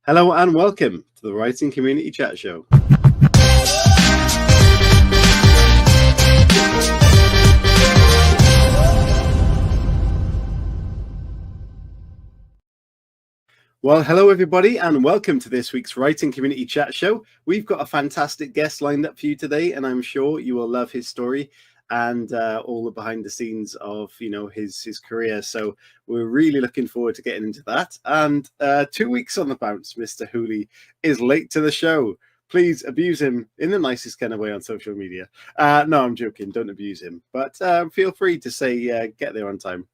Hello and welcome to the Writing Community Chat Show. Well, hello everybody and welcome to this week's Writing Community Chat Show. We've got a fantastic guest lined up for you today, and I'm sure you will love his story and all the behind the scenes of his career. So we're really looking forward to getting into that. And 2 weeks on the bounce, Mr. Hooley is late to the show. Please abuse him in the nicest kind of way on social media. No, I'm joking. Don't abuse him, but feel free to say get there on time.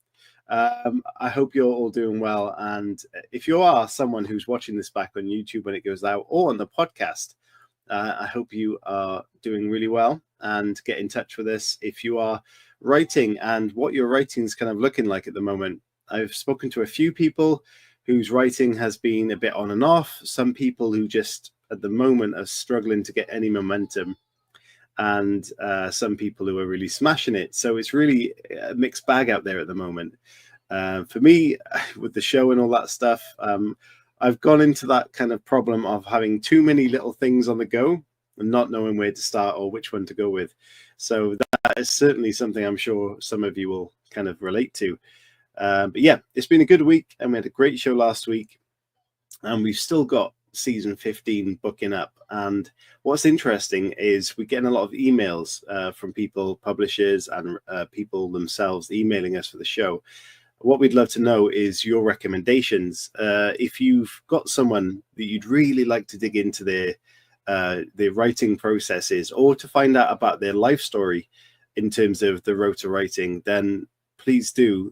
I hope you're all doing well. And if you are someone who's watching this back on YouTube when it goes out or on the podcast, I hope you are doing really well, and get in touch with us if you are writing and what your writing is kind of looking like at the moment. I've spoken to a few people whose writing has been a bit on and off, some people who just at the moment are struggling to get any momentum, and some people who are really smashing it. So it's really a mixed bag out there at the moment. For me, with the show and all that stuff, I've gone into that kind of problem of having too many little things on the go and not knowing where to start or which one to go with. So that is certainly something I'm sure some of you will kind of relate to. But yeah, it's been a good week, and we had a great show last week, and we've still got season 15 booking up. And what's interesting is we're getting a lot of emails from people, publishers, and people themselves emailing us for the show. What we'd love to know is your recommendations. If you've got someone that you'd really like to dig into their writing processes, or to find out about their life story in terms of the road to writing, then please do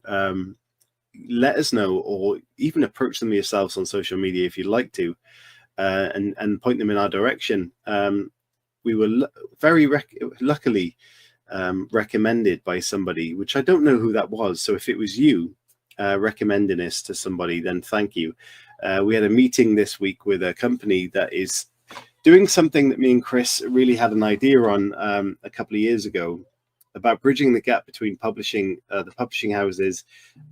let us know, or even approach them yourselves on social media if you'd like to, and point them in our direction. We were very luckily recommended by somebody, which I don't know who that was. So if it was you recommending us to somebody, then thank you. We had a meeting this week with a company that is doing something that me and Chris really had an idea on a couple of years ago, about bridging the gap between publishing, the publishing houses,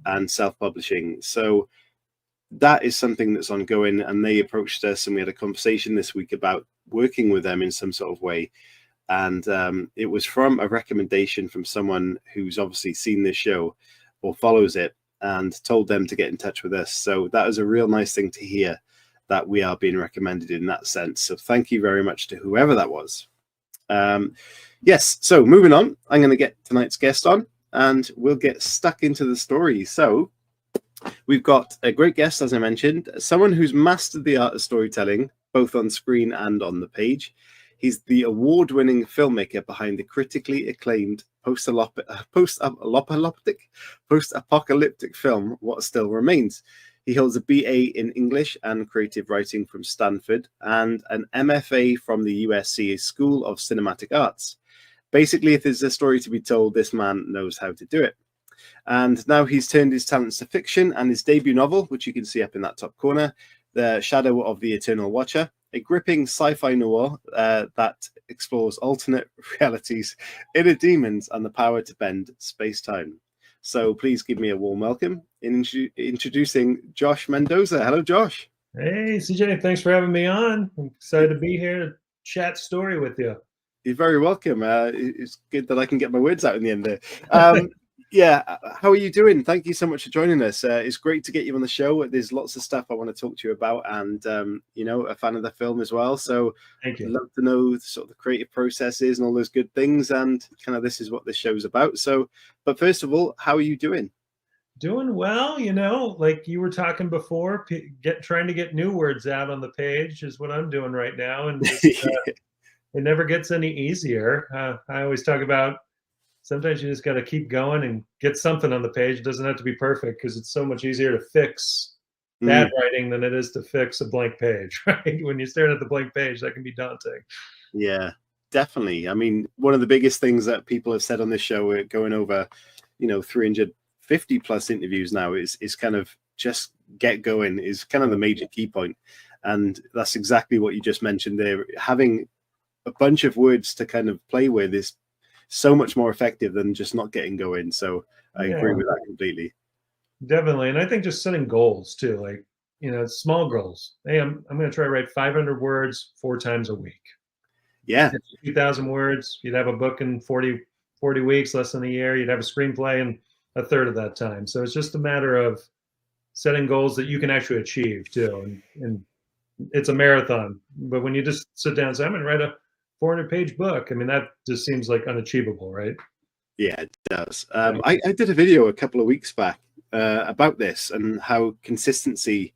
and self-publishing. So that is something that's ongoing, and they approached us, and we had a conversation this week about working with them in some sort of way. And it was from a recommendation from someone who's obviously seen this show or follows it, and told them to get in touch with us. So that was a real nice thing to hear, that we are being recommended in that sense. So thank you very much to whoever that was. Yes, so moving on, I'm going to get tonight's guest on, and we'll get stuck into the story. So we've got a great guest, as I mentioned, someone who's mastered the art of storytelling, both on screen and on the page. He's the award-winning filmmaker behind the critically acclaimed post-apocalyptic film, What Still Remains. He holds a BA in English and Creative Writing from Stanford, and an MFA from the USC School of Cinematic Arts. Basically, if there's a story to be told, this man knows how to do it. And now he's turned his talents to fiction, and his debut novel, which you can see up in that top corner, The Shadow of the Eternal Watcher, a gripping sci-fi noir that explores alternate realities, inner demons, and the power to bend space-time. So please give me a warm welcome in introducing Josh Mendoza. Hello, Josh. Hey, CJ, thanks for having me on. I'm excited to be here to chat story with you. You're very welcome. It's good that I can get my words out in the end there. Yeah, how are you doing? Thank you so much for joining us. It's great to get you on the show. There's lots of stuff I want to talk to you about, and a fan of the film as well. So Thank you. I'd love to know sort of the creative processes and all those good things, and kind of this is what this show's about. So, but first of all, how are you doing? Doing well, like you were talking before, trying to get new words out on the page is what I'm doing right now, and just, it never gets any easier. I always talk about, sometimes you just got to keep going and get something on the page. It doesn't have to be perfect, because it's so much easier to fix bad writing than it is to fix a blank page, right? When you're staring at the blank page, that can be daunting. Yeah, definitely. I mean, one of the biggest things that people have said on this show, we're going over, 350 plus interviews now, is kind of just get going is kind of the major key point. And that's exactly what you just mentioned there. Having a bunch of words to kind of play with is so much more effective than just not getting going. So I agree with that completely. Definitely. And I think just setting goals too, like small goals. Hey, I'm going to try to write 500 words 4 times a week. Yeah. 2,000 words. You'd have a book in 40 weeks, less than a year. You'd have a screenplay in a third of that time. So it's just a matter of setting goals that you can actually achieve too. And it's a marathon. But when you just sit down and say, I'm going to write a 400-page book, I mean, that just seems like unachievable, right? Yeah, it does. Yeah. I did a video a couple of weeks back about this and how consistency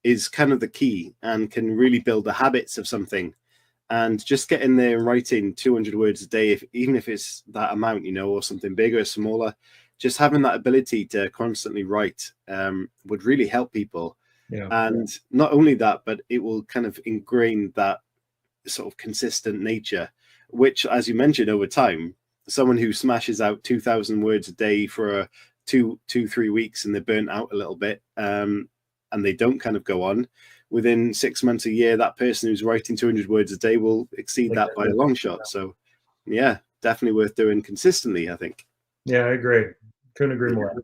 is kind of the key and can really build the habits of something. And just getting there and writing 200 words a day, even if it's that amount, or something bigger or smaller, just having that ability to constantly write would really help people. Yeah. And not only that, but it will kind of ingrain that sort of consistent nature, which, as you mentioned, over time, someone who smashes out 2,000 words a day for 3 weeks and they're burnt out a little bit, and they don't kind of go on, within 6 months, a year, that person who's writing 200 words a day will exceed that by a long shot. So yeah, definitely worth doing consistently, I think. Yeah, I agree. Couldn't agree more.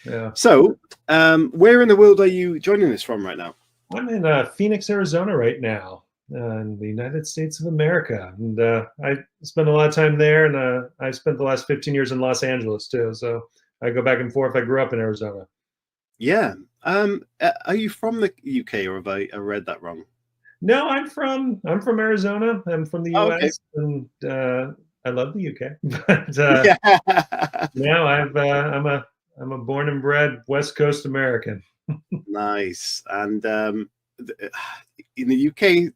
Yeah. So where in the world are you joining us from right now? I'm in Phoenix, Arizona right now, in the United States of America. And I spend a lot of time there, and I spent the last 15 years in Los Angeles too. So I go back and forth. I grew up in Arizona. Yeah. Are you from the UK, or have I read that wrong? No, I'm from Arizona. I'm from the US, okay. and I love the UK. But Yeah. now I'm a born and bred West Coast American. Nice. And in the UK,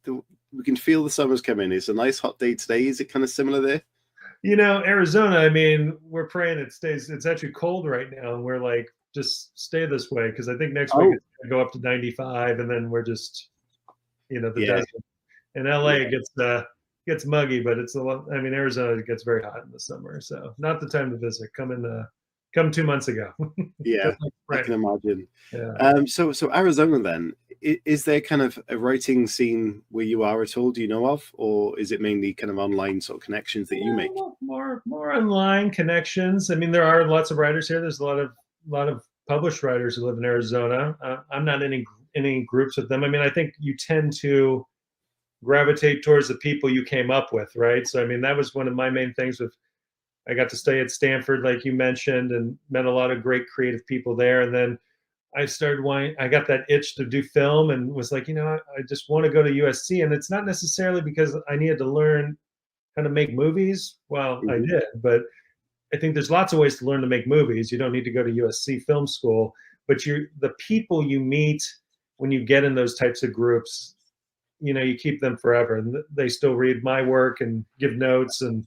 we can feel the summer's coming. It's a nice hot day today. Is it kind of similar there? Arizona, I mean, we're praying it stays. It's actually cold right now, and we're like, just stay this way, because I think next week it's going to go up to 95, and then we're just, the desert. In LA, it gets muggy, but it's a lot. I mean, Arizona gets very hot in the summer, so not the time to visit. Come 2 months ago. Yeah, I can imagine. Yeah. So Arizona then, is there kind of a writing scene where you are at all? Do you know of, or is it mainly kind of online sort of connections that you make? More online connections. I mean, there are lots of writers here. There's a lot of published writers who live in Arizona. I'm not in any groups with them. I mean, I think you tend to gravitate towards the people you came up with, right? So I mean, that was one of my main things with. I got to stay at Stanford, like you mentioned, and met a lot of great creative people there. And then I got that itch to do film, and was like, I just want to go to USC. And it's not necessarily because I needed to learn how to make movies. Well, I did, but I think there's lots of ways to learn to make movies. You don't need to go to USC film school, but the people you meet when you get in those types of groups, you keep them forever, and they still read my work and give notes. And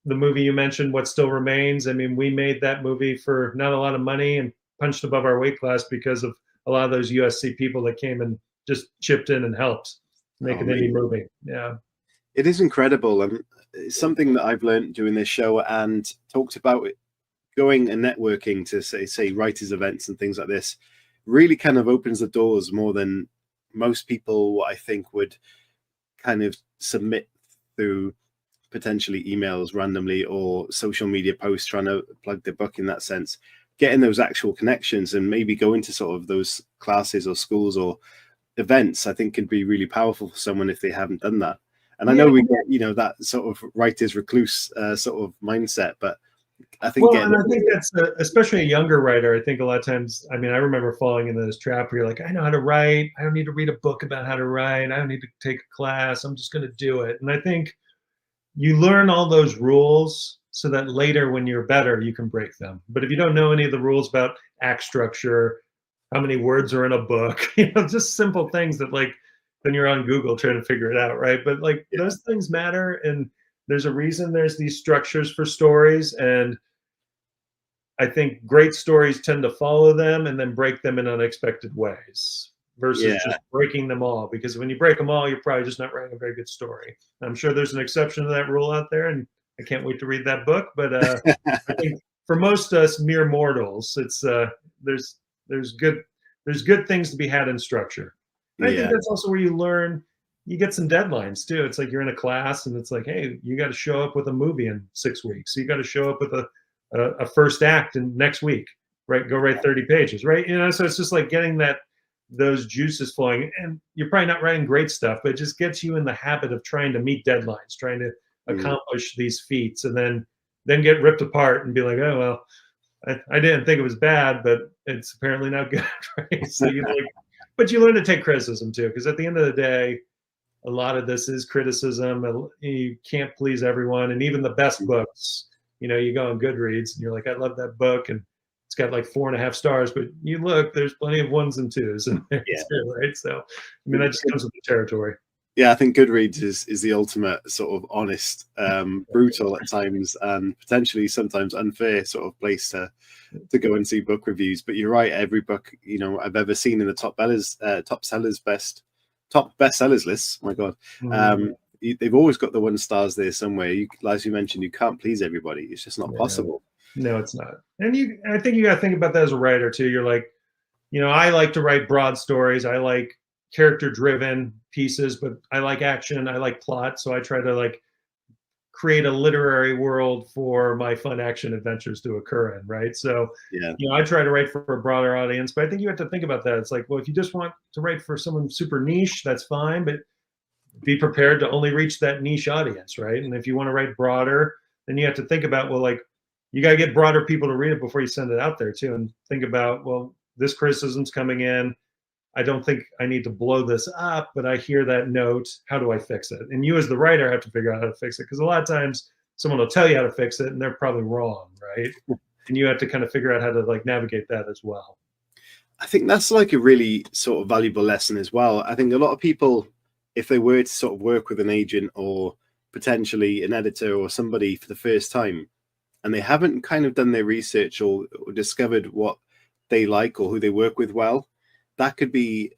the movie you mentioned, What Still Remains, I mean, we made that movie for not a lot of money and punched above our weight class because of a lot of those USC people that came and just chipped in and helped make an indie movie. Yeah. It is incredible. And it's something that I've learned doing this show and talked about it, going and networking to say writers events and things like this really kind of opens the doors more than most people, I think, would kind of submit through potentially emails randomly or social media posts trying to plug their book in that sense. Getting those actual connections and maybe going to sort of those classes or schools or events, I think, can be really powerful for someone if they haven't done that. And I know we get, that sort of writer's recluse sort of mindset, but I think and I think that's especially a younger writer. I think a lot of times, I mean, I remember falling into this trap where you're like, I know how to write. I don't need to read a book about how to write. I don't need to take a class. I'm just going to do it. And I think you learn all those rules so that later when you're better, you can break them. But if you don't know any of the rules about act structure, how many words are in a book, just simple things that then you're on Google trying to figure it out, right? But those things matter, and there's a reason there's these structures for stories. And I think great stories tend to follow them and then break them in unexpected ways versus just breaking them all. Because when you break them all, you're probably just not writing a very good story. I'm sure there's an exception to that rule out there, and I can't wait to read that book. But I think for most us mere mortals, it's there's good things to be had in structure. And I think that's also where you learn. You get some deadlines too. It's like you're in a class, and it's like, hey, you got to show up with a movie in 6 weeks. You got to show up with a first act in next week, right? Go write 30 pages, right? So it's just like getting that those juices flowing. And you're probably not writing great stuff, but it just gets you in the habit of trying to meet deadlines, trying to accomplish these feats, and then get ripped apart and be like, oh well, I didn't think it was bad, but it's apparently not good. Right? So you like, but you learn to take criticism too, because at the end of the day, a lot of this is criticism. You can't please everyone, and even the best books, you go on Goodreads and you're like, I love that book, and it's got like 4.5 stars, but you look, there's plenty of 1s and 2s in there too, right? So, I mean, that just comes with the territory. Yeah, I think Goodreads is the ultimate sort of honest, brutal at times, and potentially sometimes unfair sort of place to go and see book reviews. But you're right, every book I've ever seen in the top bestsellers lists. Oh my God, they've always got the 1 stars there somewhere. As you mentioned, you can't please everybody. It's just not possible. No, it's not. And I think you got to think about that as a writer too. You're like, I like to write broad stories. I like character-driven pieces, but I like action. I like plot. So I try to like create a literary world for my fun action adventures to occur in, right? So, I try to write for a broader audience, but I think you have to think about that. It's like, well, if you just want to write for someone super niche, that's fine, but be prepared to only reach that niche audience, right? And if you want to write broader, then you have to think about, well, like, you got to get broader people to read it before you send it out there too, and think about, well, this criticism's coming in. I don't think I need to blow this up, but I hear that note. How do I fix it? And you as the writer have to figure out how to fix it, because a lot of times someone will tell you how to fix it and they're probably wrong, right? And you have to kind of figure out how to like navigate that as well. I think that's like a really sort of valuable lesson as well. I think a lot of people, if they were to sort of work with an agent or potentially an editor or somebody for the first time, and they haven't kind of done their research or discovered what they like or who they work with well, that could be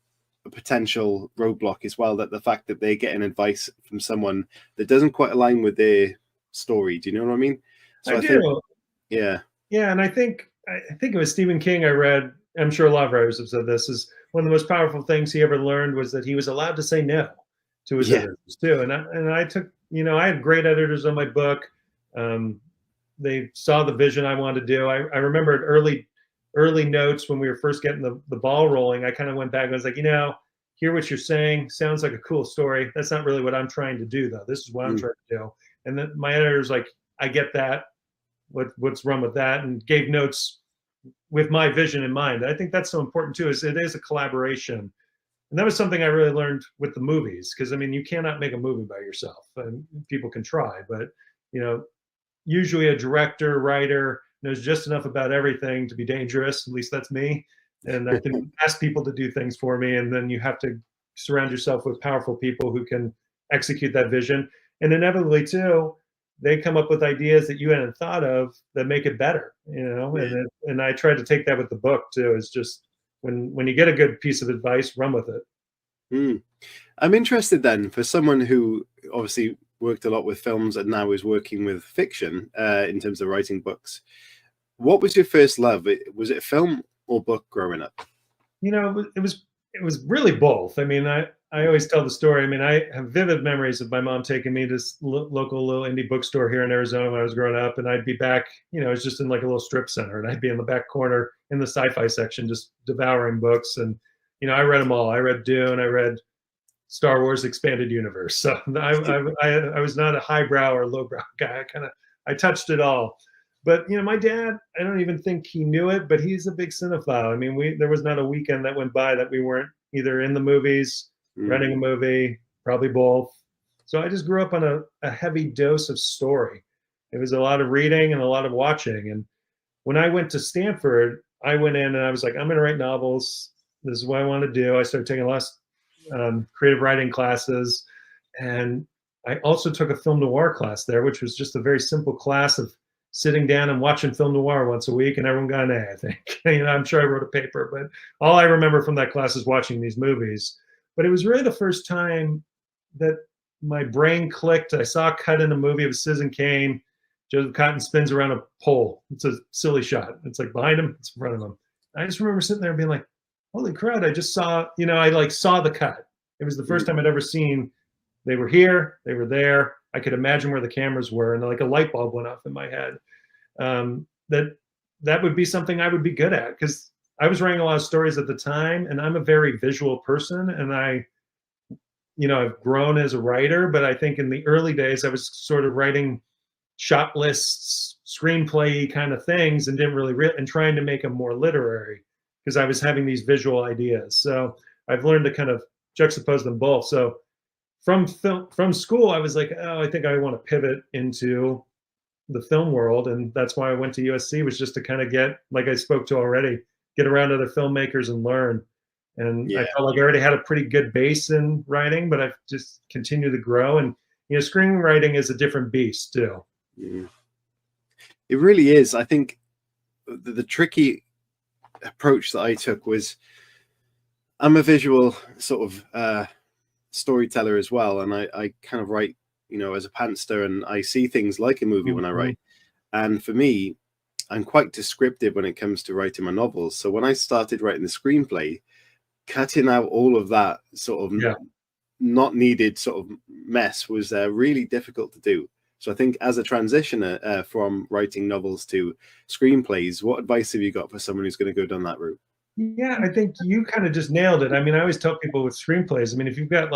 a potential roadblock as well, that the fact that they're getting advice from someone that doesn't quite align with their story. Do you know what I mean? So I do. Think, yeah. And I think it was Stephen King I read. I'm sure a lot of writers have said this, is one of the most powerful things he ever learned was that he was allowed to say no to his editors too. And I took, I had great editors on my book. They saw the vision I wanted to do. I remember early notes when we were first getting the ball rolling. I kind of went back and was like, hear what you're saying. Sounds like a cool story. That's not really what I'm trying to do, though. This is what I'm trying to do. And then my editor's like, I get that. What's wrong with that? And gave notes with my vision in mind. I think that's so important too, is it is a collaboration. And that was something I really learned with the movies, because I mean, you cannot make a movie by yourself, and people can try, but usually a director, writer knows just enough about everything to be dangerous. At least that's me. And I can ask people to do things for me. And then you have to surround yourself with powerful people who can execute that vision. And inevitably too, they come up with ideas that you hadn't thought of that make it better, and I try to take that with the book too, is just when you get a good piece of advice, run with it. I'm interested then, for someone who obviously worked a lot with films and now is working with fiction in terms of writing books. What was your first love? Was it film or book growing up? It was really both. I mean, I always tell the story. I mean, I have vivid memories of my mom taking me to this local little indie bookstore here in Arizona when I was growing up, and I'd be back, it was just in like a little strip center, and I'd be in the back corner in the sci-fi section just devouring books. And I read them all. I read Dune, I read Star Wars Expanded Universe. So I was not a highbrow or lowbrow guy. I touched it all. But my dad, I don't even think he knew it, but he's a big cinephile. I mean, there was not a weekend that went by that we weren't either in the movies, renting a movie, probably both. So I just grew up on a heavy dose of story. It was a lot of reading and a lot of watching. And when I went to Stanford, I went in and I was like, I'm going to write novels. This is what I want to do. I started taking a lot of creative writing classes. And I also took a film noir class there, which was just a very simple class of sitting down and watching film noir once a week, and everyone got an A, I think. I'm sure I wrote a paper, but all I remember from that class is watching these movies. But it was really the first time that my brain clicked. I saw a cut in a movie of Citizen Kane. Joseph Cotton spins around a pole. It's a silly shot. It's like behind him, it's in front of him. I just remember sitting there and being like, holy crap, I just saw, I like saw the cut. It was the first time I'd ever seen, they were here, they were there. I could imagine where the cameras were, and like a light bulb went off in my head. That would be something I would be good at, because I was writing a lot of stories at the time, and I'm a very visual person, and I've grown as a writer, but I think in the early days I was sort of writing shot lists, screenplay kind of things, and didn't really and trying to make them more literary because I was having these visual ideas. So I've learned to kind of juxtapose them both. So from school, I was like, oh, I think I want to pivot into the film world, and that's why I went to USC, was just to kind of get, like I spoke to already, get around other filmmakers and learn. And I Yeah. felt like I already had a pretty good base in writing, but I've just continued to grow. And screenwriting is a different beast too. Mm. It really is. I think the tricky approach that I took was, I'm a visual sort of storyteller as well, and I kind of write, as a pantster, and I see things like a movie when I write. And for me, I'm quite descriptive when it comes to writing my novels. So when I started writing the screenplay, cutting out all of that sort of not needed sort of mess was really difficult to do. So I think as a transitioner from writing novels to screenplays, what advice have you got for someone who's going to go down that route? Yeah, I think you kind of just nailed it. I mean, I always tell people with screenplays, I mean, if you've got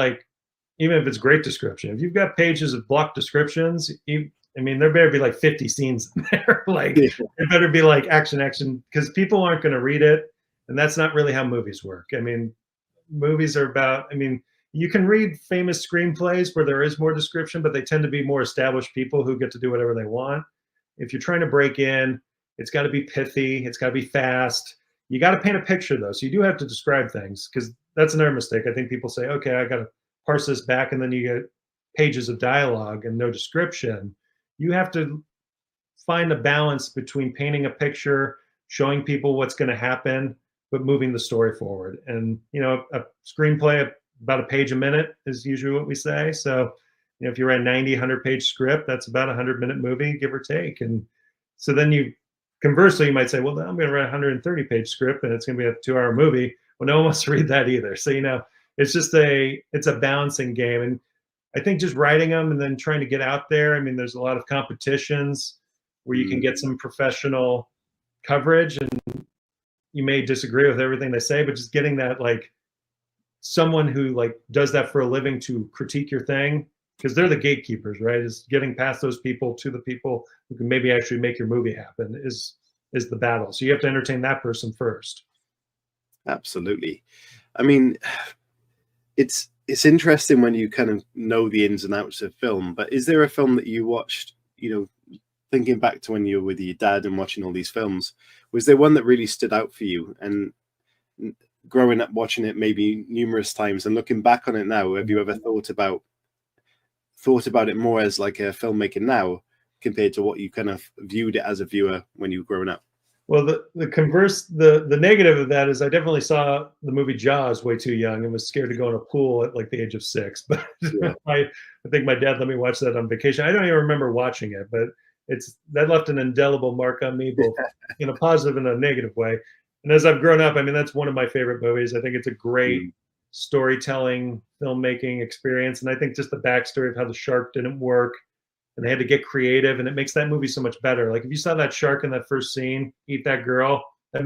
even if it's great description, if you've got pages of block descriptions, I mean, there better be like 50 scenes in there. It better be like action, because people aren't going to read it. And that's not really how movies work. I mean, movies are about, you can read famous screenplays where there is more description, but they tend to be more established people who get to do whatever they want. If you're trying to break in, it's got to be pithy, it's got to be fast. You got to paint a picture though. So you do have to describe things, because that's another mistake. I think people say, okay, I got to parse this back, and then you get pages of dialogue and no description. You have to find a balance between painting a picture, showing people what's going to happen, but moving the story forward. And a screenplay about a page a minute is usually what we say. So if you write a 90, 100-page script, that's about a 100-minute movie, give or take. And so then conversely, you might say, well, I'm going to write a 130-page script and it's going to be a 2-hour movie. Well, no one wants to read that either. So it's just it's a balancing game. And I think just writing them and then trying to get out there. I mean, there's a lot of competitions where you can get some professional coverage, and you may disagree with everything they say, but just getting that, someone who does that for a living to critique your thing, because they're the gatekeepers, right? Is getting past those people to the people who can maybe actually make your movie happen is the battle. So you have to entertain that person first. Absolutely. I mean, it's interesting when you kind of know the ins and outs of film, but is there a film that you watched, thinking back to when you were with your dad and watching all these films, was there one that really stood out for you? And growing up watching it maybe numerous times and looking back on it now, have you ever thought about it more as like a filmmaker now compared to what you kind of viewed it as a viewer when you were growing up? Well, the negative of that is I definitely saw the movie Jaws way too young and was scared to go in a pool at the age of 6. But I think my dad let me watch that on vacation. I don't even remember watching it, but that left an indelible mark on me, both in a positive and a negative way. And as I've grown up, that's one of my favorite movies. I think it's a great storytelling, filmmaking experience. And I think just the backstory of how the shark didn't work and they had to get creative, and it makes that movie so much better. If you saw that shark in that first scene eat that girl, that'd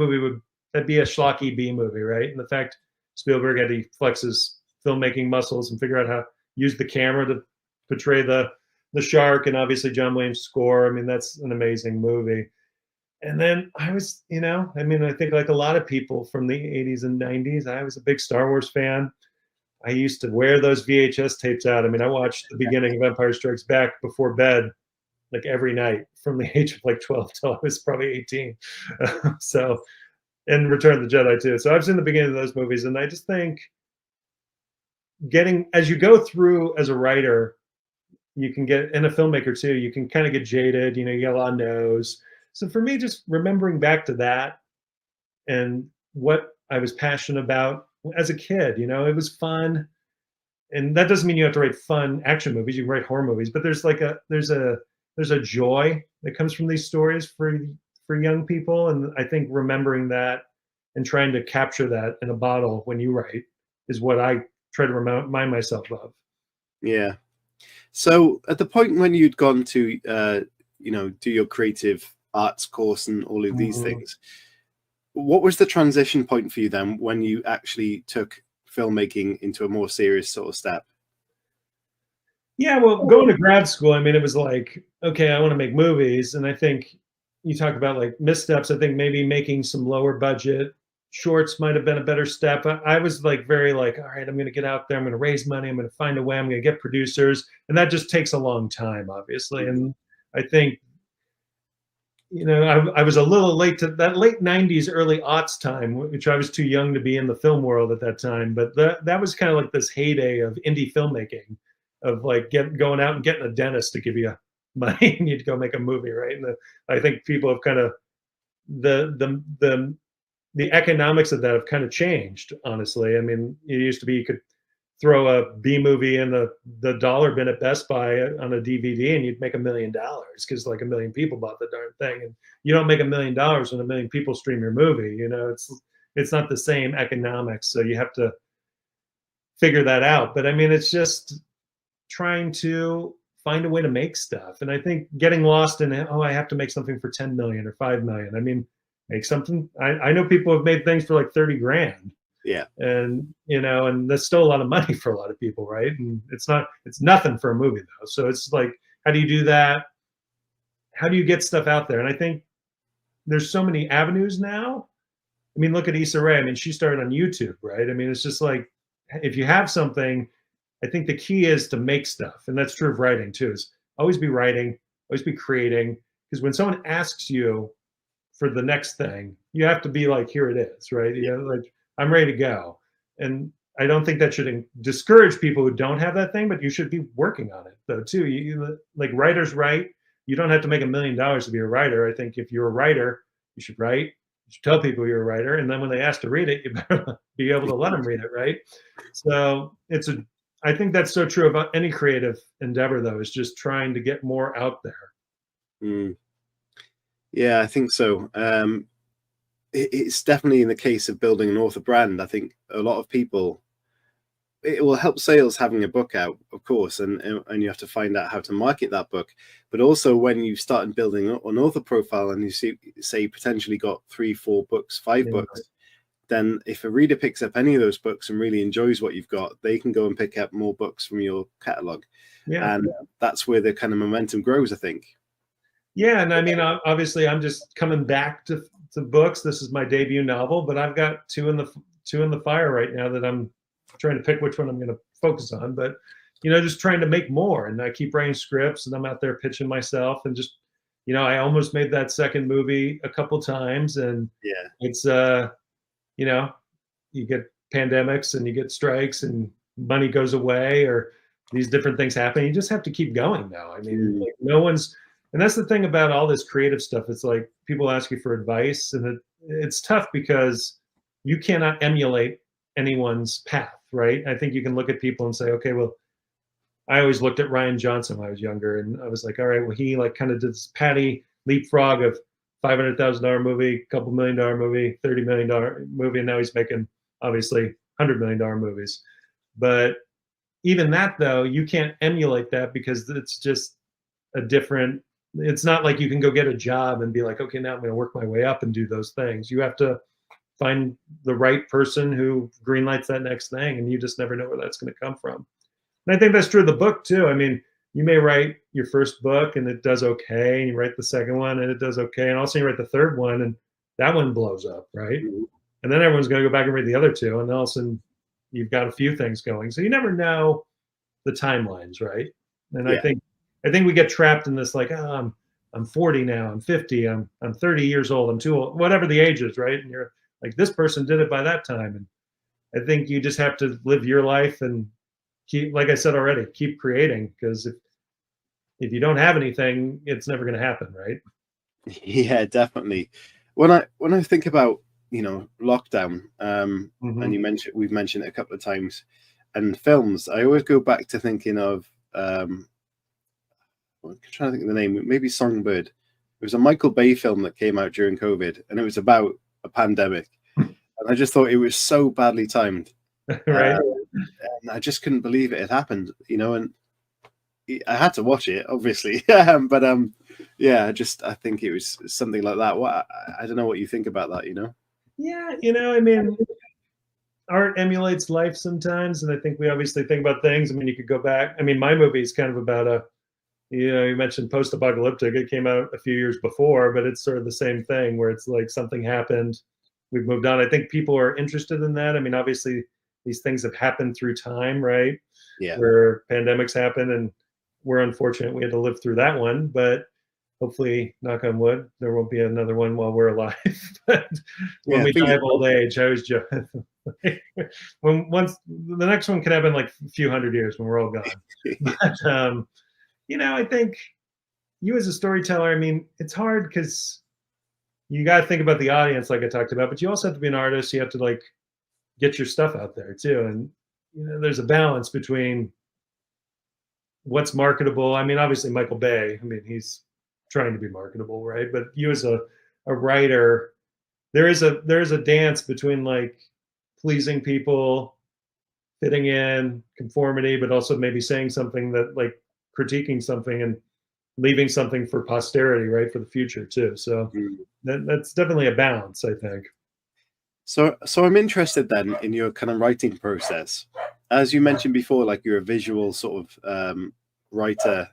be a schlocky B movie, right? And the fact Spielberg had to flex his filmmaking muscles and figure out how to use the camera to portray the shark, and obviously John Williams' score. That's an amazing movie. And then I was, I think like a lot of people from the 80s and 90s, I was a big Star Wars fan. I used to wear those VHS tapes out. I watched the beginning of Empire Strikes Back before bed, every night from the age of 12 till I was probably 18. And Return of the Jedi too. So I've seen the beginning of those movies, and I just think as you go through as a writer, you can get, and a filmmaker too, you can kind of get jaded, you get a lot of no's. So for me, just remembering back to that and what I was passionate about as a kid, it was fun. And that doesn't mean you have to write fun action movies. You can write horror movies, but there's a joy that comes from these stories for young people. And I think remembering that and trying to capture that in a bottle when you write is what I try to remind myself of. Yeah. So at the point when you'd gone to, do your creative arts course and all of these things, what was the transition point for you then when you actually took filmmaking into a more serious sort of step? Yeah, well, going to grad school, I mean, it was like, okay, I want to make movies. And I think you talk about like missteps. I think maybe making some lower budget shorts might have been a better step. I was like very like, all right, I'm going to get out there. I'm going to raise money. I'm going to find a way. I'm going to get producers. And that just takes a long time, obviously. And I think, I was a little late to that late 90s, early aughts time, which I was too young to be in the film world at that time. But that was kind of like this heyday of indie filmmaking, of like going out and getting a dentist to give you money and you'd go make a movie, right? And I think people have kind of the economics of that have kind of changed, honestly. I mean, it used to be you could throw a B movie in the dollar bin at Best Buy on a DVD and you'd make $1 million because like 1 million people bought the darn thing. And you don't make $1 million when 1 million people stream your movie. It's not the same economics. So you have to figure that out. But I mean, it's just trying to find a way to make stuff. And I think getting lost in, oh, I have to make something for 10 million or 5 million. I mean, make something. I know people have made things for like 30 grand. Yeah. And and that's still a lot of money for a lot of people, right? And it's nothing for a movie though. So it's like, how do you do that? How do you get stuff out there? And I think there's so many avenues now. I mean, look at Issa Rae. I mean, she started on YouTube, right? I mean, it's just like, if you have something, I think the key is to make stuff. And that's true of writing too, is always be writing, always be creating. Because when someone asks you for the next thing, you have to be like, here it is, right? Like, I'm ready to go. And I don't think that should discourage people who don't have that thing, but you should be working on it though too. Like writers write. You don't have to make $1 million to be a writer. I think if you're a writer, you should write. You should tell people you're a writer. And then when they ask to read it, you better be able to let them read it, right? So I think that's so true about any creative endeavor though, is just trying to get more out there. Mm. Yeah, I think so. It's definitely in the case of building an author brand. I think a lot of people, it will help sales having a book out, of course, and you have to find out how to market that book. But also when you start building an author profile and you say potentially got 3, 4 books, 5 books, then if a reader picks up any of those books and really enjoys what you've got, they can go and pick up more books from your catalog. Yeah. And that's where the kind of momentum grows, I think. Yeah, and I mean, obviously, I'm just coming back to books. This is my debut novel, but I've got two in the fire right now that I'm trying to pick which one I'm going to focus on. But just trying to make more, and I keep writing scripts, and I'm out there pitching myself, and just I almost made that second movie a couple times, and Yeah, it's you get pandemics and you get strikes and money goes away or these different things happen. You just have to keep going now. I mean, like and that's the thing about all this creative stuff. It's like people ask you for advice, and it's tough because you cannot emulate anyone's path, right? I think you can look at people and say, okay, well, I always looked at Ryan Johnson when I was younger, and I was like, all right, well, he like kind of did this patty leapfrog of $500,000 movie, couple $1 million movie, $30 million movie, and now he's making obviously $100 million movies. But even that though, you can't emulate that because it's just a different. It's not like you can go get a job and be like, okay, now I'm going to work my way up and do those things. You have to find the right person who greenlights that next thing, and you just never know where that's going to come from. And I think that's true of the book too. I mean, you may write your first book and it does okay, and you write the second one and it does okay, and also you write the third one and that one blows up, right? And then everyone's going to go back and read the other two, and then all of a sudden you've got a few things going. So you never know the timelines, right? And I think we get trapped in this like, oh, I'm 40 now, I'm 50, I'm 30 years old, I'm too old, whatever the age is, right? And you're like, this person did it by that time. And I think you just have to live your life and keep, like I said already, keep creating, because if you don't have anything, it's never going to happen, right? Yeah, definitely. When I think about lockdown, and we've mentioned it a couple of times, and films, I always go back to thinking of I'm trying to think of the name, maybe Songbird. It was a Michael Bay film that came out during COVID, and it was about a pandemic, and I just thought it was so badly timed. Right. And I just couldn't believe it had happened, and I had to watch it, obviously. But yeah, I think it was something like that. I don't know what you think about that, Yeah, you know, I mean, art emulates life sometimes, and I think we obviously think about things. I mean, you could go back. I mean, my movie is kind of about a, you know, you mentioned post-apocalyptic. It came out a few years before, but it's sort of the same thing where it's like something happened, we've moved on. I think people are interested in that. I mean, obviously, these things have happened through time, right? Yeah. Where pandemics happen, and we're unfortunate we had to live through that one, but hopefully, knock on wood, there won't be another one while we're alive. But when Yeah, we die fingers of old age, I always joke. When once the next one can happen like a few hundred years when we're all gone. But you know, I think you as a storyteller, I mean, it's hard because you got to think about the audience, like I talked about, but you also have to be an artist. You have to like get your stuff out there too, and you know, there's a balance between what's marketable. I mean, obviously Michael Bay. I mean, he's trying to be marketable, right? But you as a writer, there is a dance between like pleasing people, fitting in, conformity, but also maybe saying something that like critiquing something and leaving something for posterity, right, for the future too. So Mm. that's definitely a balance, I think. So I'm interested then in your kind of writing process. As you mentioned before, like you're a visual sort of writer,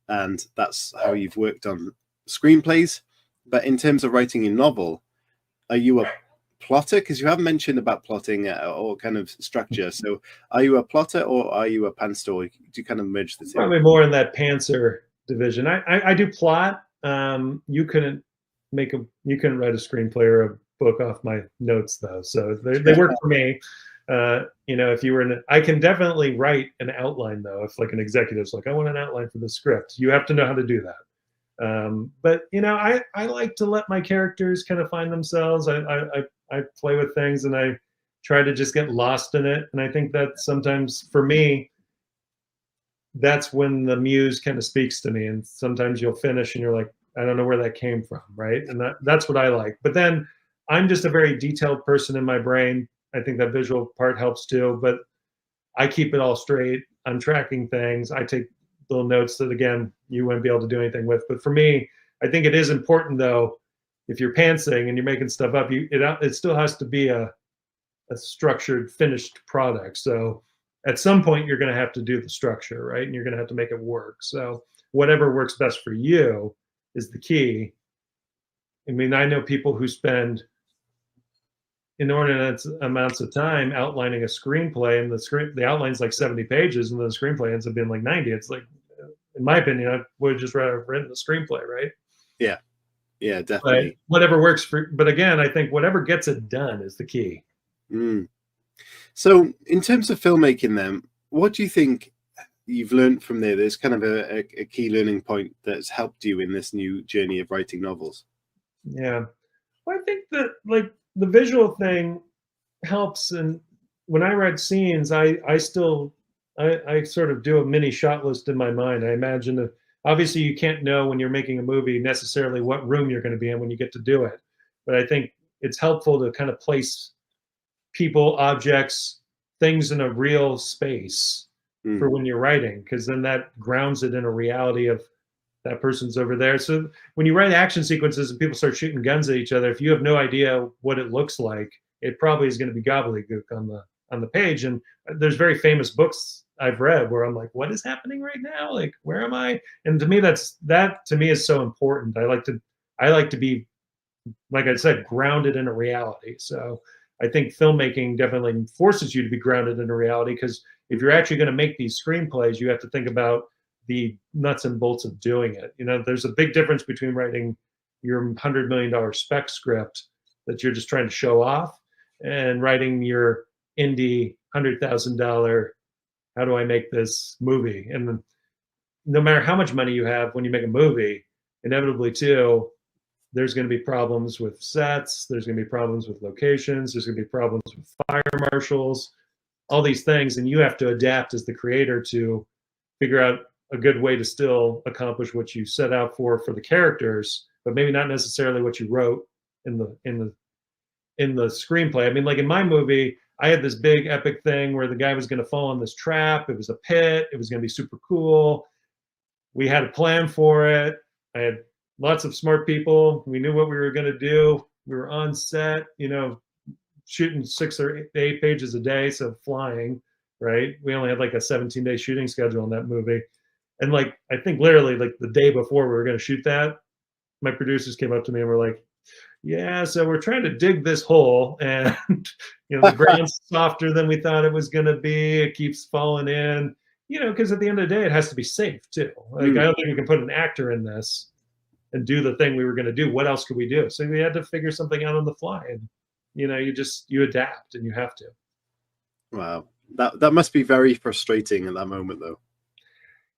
and that's how you've worked on screenplays. But in terms of writing a novel, are you a plotter? Because you haven't mentioned about plotting or kind of structure. So are you a plotter or are you a pantser? Do you kind of merge the two? Probably more in that pantser division. I do plot. You couldn't write a screenplay or a book off my notes though, so they work for me. You know, if you were in, I can definitely write an outline though. If like an executive's like, I want an outline for the script, you have to know how to do that. But you know, I like to let my characters kind of find themselves. I play with things and I try to just get lost in it. And I think that sometimes for me, that's when the muse kind of speaks to me. And sometimes you'll finish and you're like, I don't know where that came from, right? And that's what I like. But then I'm just a very detailed person in my brain. I think that visual part helps too, but I keep it all straight. I'm tracking things. I take little notes that again you wouldn't be able to do anything with. But for me, I think it is important though. If you're pantsing and you're making stuff up, it still has to be a structured, finished product. So at some point, you're going to have to do the structure, right? And you're going to have to make it work. So whatever works best for you is the key. I mean, I know people who spend inordinate amounts of time outlining a screenplay, and the outline's like 70 pages, and the screenplay ends up being like 90. It's like, in my opinion, I would have just rather written the screenplay, right? Yeah, yeah, But definitely. whatever works for. But again, I think whatever gets it done is the key. Mm. So in terms of filmmaking then, what do you think you've learned from there? There's kind of a key learning point that's helped you in this new journey of writing novels. Yeah. Well, I think that like the visual thing helps. And when I write scenes, I sort of do a mini shot list in my mind. I imagine that obviously you can't know when you're making a movie necessarily what room you're going to be in when you get to do it. But I think it's helpful to kind of place people, objects, things in a real space for Mm. when you're writing, because then that grounds it in a reality of that person's over there. So when you write action sequences and people start shooting guns at each other, if you have no idea what it looks like, it probably is going to be gobbledygook on the page. And there's very famous books I've read where I'm like, what is happening right now? Like, where am I? And to me, that to me is so important. I like to be, like I said, grounded in a reality. So I think filmmaking definitely forces you to be grounded in a reality, because if you're actually going to make these screenplays, you have to think about the nuts and bolts of doing it. You know, there's a big difference between writing your $100 million spec script that you're just trying to show off and writing your indie $100,000 how do I make this movie. And no matter how much money you have when you make a movie, inevitably too, there's going to be problems with sets, there's going to be problems with locations, there's going to be problems with fire marshals, all these things, and you have to adapt as the creator to figure out a good way to still accomplish what you set out for the characters, but maybe not necessarily what you wrote in the screenplay. I mean, like in my movie, I had this big epic thing where the guy was going to fall in this trap. It was a pit. It was going to be super cool. We had a plan for it. I had lots of smart people. We knew what we were going to do. we were on set, shooting 6 or 8 pages a day, so flying, right? We only had like a 17-day shooting schedule on that movie. And like, I think literally like the day before we were going to shoot that, my producers came up to me and were like, yeah, so we're trying to dig this hole, and the ground's softer than we thought it was going to be. It keeps falling in, because at the end of the day, it has to be safe too. Like, I don't think we can put an actor in this and do the thing we were going to do. What else could we do? So we had to figure something out on the fly, and you adapt, and you have to. Wow, that must be very frustrating at that moment, though.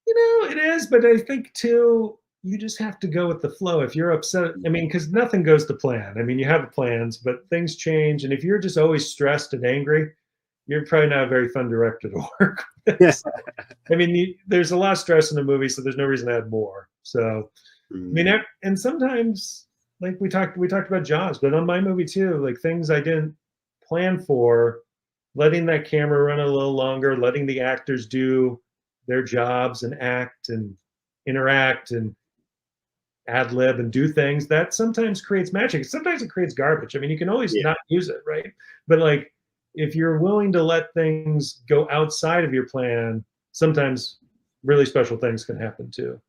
It is, but I think too, you just have to go with the flow. If you're upset, because nothing goes to plan. You have plans, but things change. And if you're just always stressed and angry, you're probably not a very fun director to work with. There's a lot of stress in a movie, so there's no reason to add more. So, and sometimes, like we talked about Josh, but on my movie too, like things I didn't plan for, letting that camera run a little longer, letting the actors do their jobs and act and interact and ad lib and do things, that sometimes creates magic. Sometimes it creates garbage. You can always not use it, right? But like, if you're willing to let things go outside of your plan, sometimes really special things can happen too.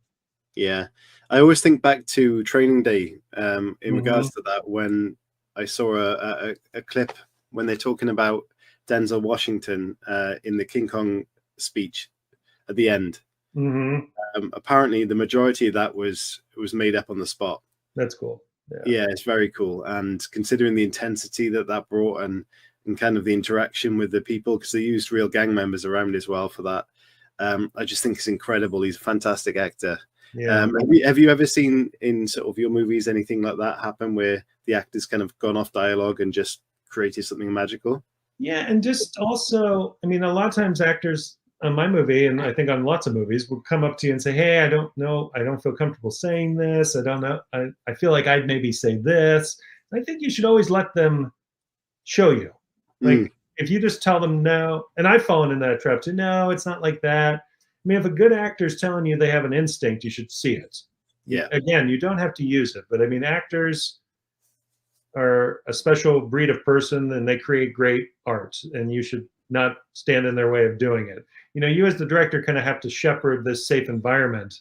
Yeah, I always think back to Training Day in regards to that, when I saw a clip when they're talking about Denzel Washington in the King Kong speech at the end. Apparently the majority of that was made up on the spot. That's cool. Yeah, it's very cool. And considering the intensity that brought, and kind of the interaction with the people, because they used real gang members around as well for that. I just think it's incredible. He's a fantastic actor. Yeah. Have you ever seen in sort of your movies anything like that happen, where the actor's kind of gone off dialogue and just created something magical? Yeah, and just also, a lot of times actors on my movie, and I think on lots of movies, will come up to you and say, hey, I don't know, I don't feel comfortable saying this. I don't know. I feel like I'd maybe say this. I think you should always let them show you. Like, if you just tell them no, and I've fallen in that trap too, no, it's not like that. If a good actor is telling you they have an instinct, you should see it. Yeah. Again, you don't have to use it, but actors are a special breed of person, and they create great art, and you should not stand in their way of doing it. You as the director kind of have to shepherd this safe environment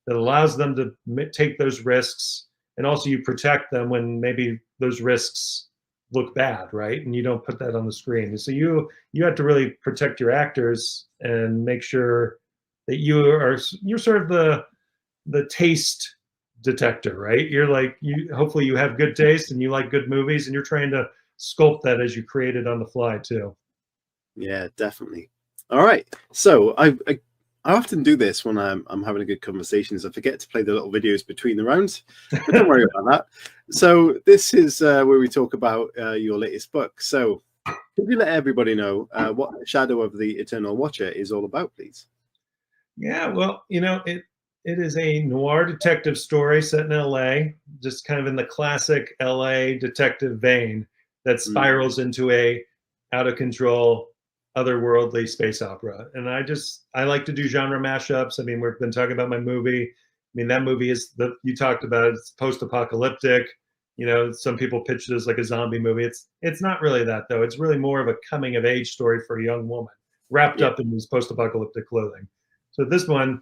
that allows them to take those risks, and also you protect them when maybe those risks look bad, right? And you don't put that on the screen. So you have to really protect your actors and make sure that you're sort of the taste detector, right? You're like, hopefully you have good taste and you like good movies, and you're trying to sculpt that as you create it on the fly too. Yeah, definitely. All right. So I often do this when I'm having a good conversation, is I forget to play the little videos between the rounds, but don't worry about that. So this is where we talk about your latest book. So could you let everybody know what Shadow of the Eternal Watcher is all about, please? Yeah, well, it is a noir detective story set in LA, just kind of in the classic LA detective vein that spirals into a out of control, otherworldly space opera. And I like to do genre mashups. We've been talking about my movie. That movie is you talked about it, it's post-apocalyptic. Some people pitch it as like a zombie movie. It's not really that, though. It's really more of a coming of age story for a young woman wrapped up in this post-apocalyptic clothing. So this one,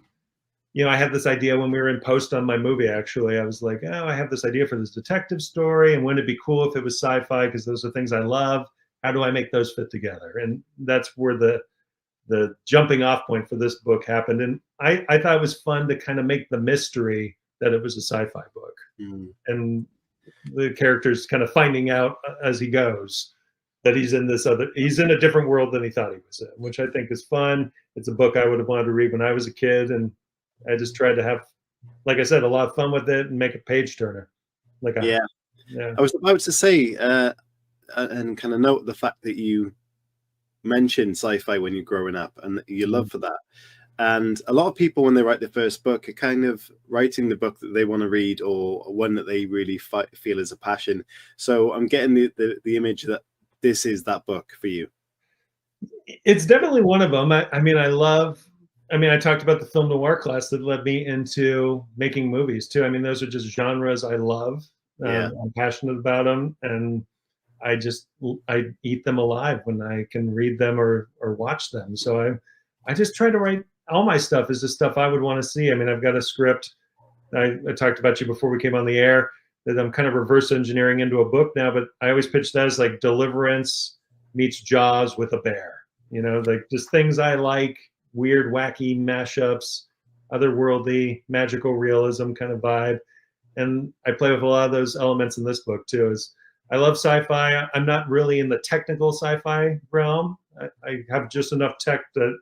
I had this idea when we were in post on my movie, actually. I was like, oh, I have this idea for this detective story, and wouldn't it be cool if it was sci-fi, because those are things I love. How do I make those fit together? And that's where the jumping off point for this book happened. And I thought it was fun to kind of make the mystery that it was a sci-fi book. And the character's kind of finding out as he goes that he's in a different world than he thought he was in, which I think is fun. It's a book I would have wanted to read when I was a kid, and I just tried to have, like I said, a lot of fun with it and make a page turner. I was about to say, and kind of note the fact that you mentioned sci-fi when you're growing up and your love for that. And a lot of people, when they write their first book, are kind of writing the book that they want to read, or one that they really feel is a passion. So I'm getting the image that this is that book for you. It's definitely one of them. I talked about the film noir class that led me into making movies too. Those are just genres I love. Yeah. I'm passionate about them, and I eat them alive when I can read them or watch them. So I just try to write all my stuff is the stuff I would want to see. I mean, I've got a script. I talked about you before we came on the air that I'm kind of reverse engineering into a book now, but I always pitch that as like Deliverance meets Jaws with a bear. You know, like just things I like, weird, wacky mashups, otherworldly, magical realism kind of vibe. And I play with a lot of those elements in this book too. Is I love sci-fi. I'm not really in the technical sci-fi realm. I have just enough tech that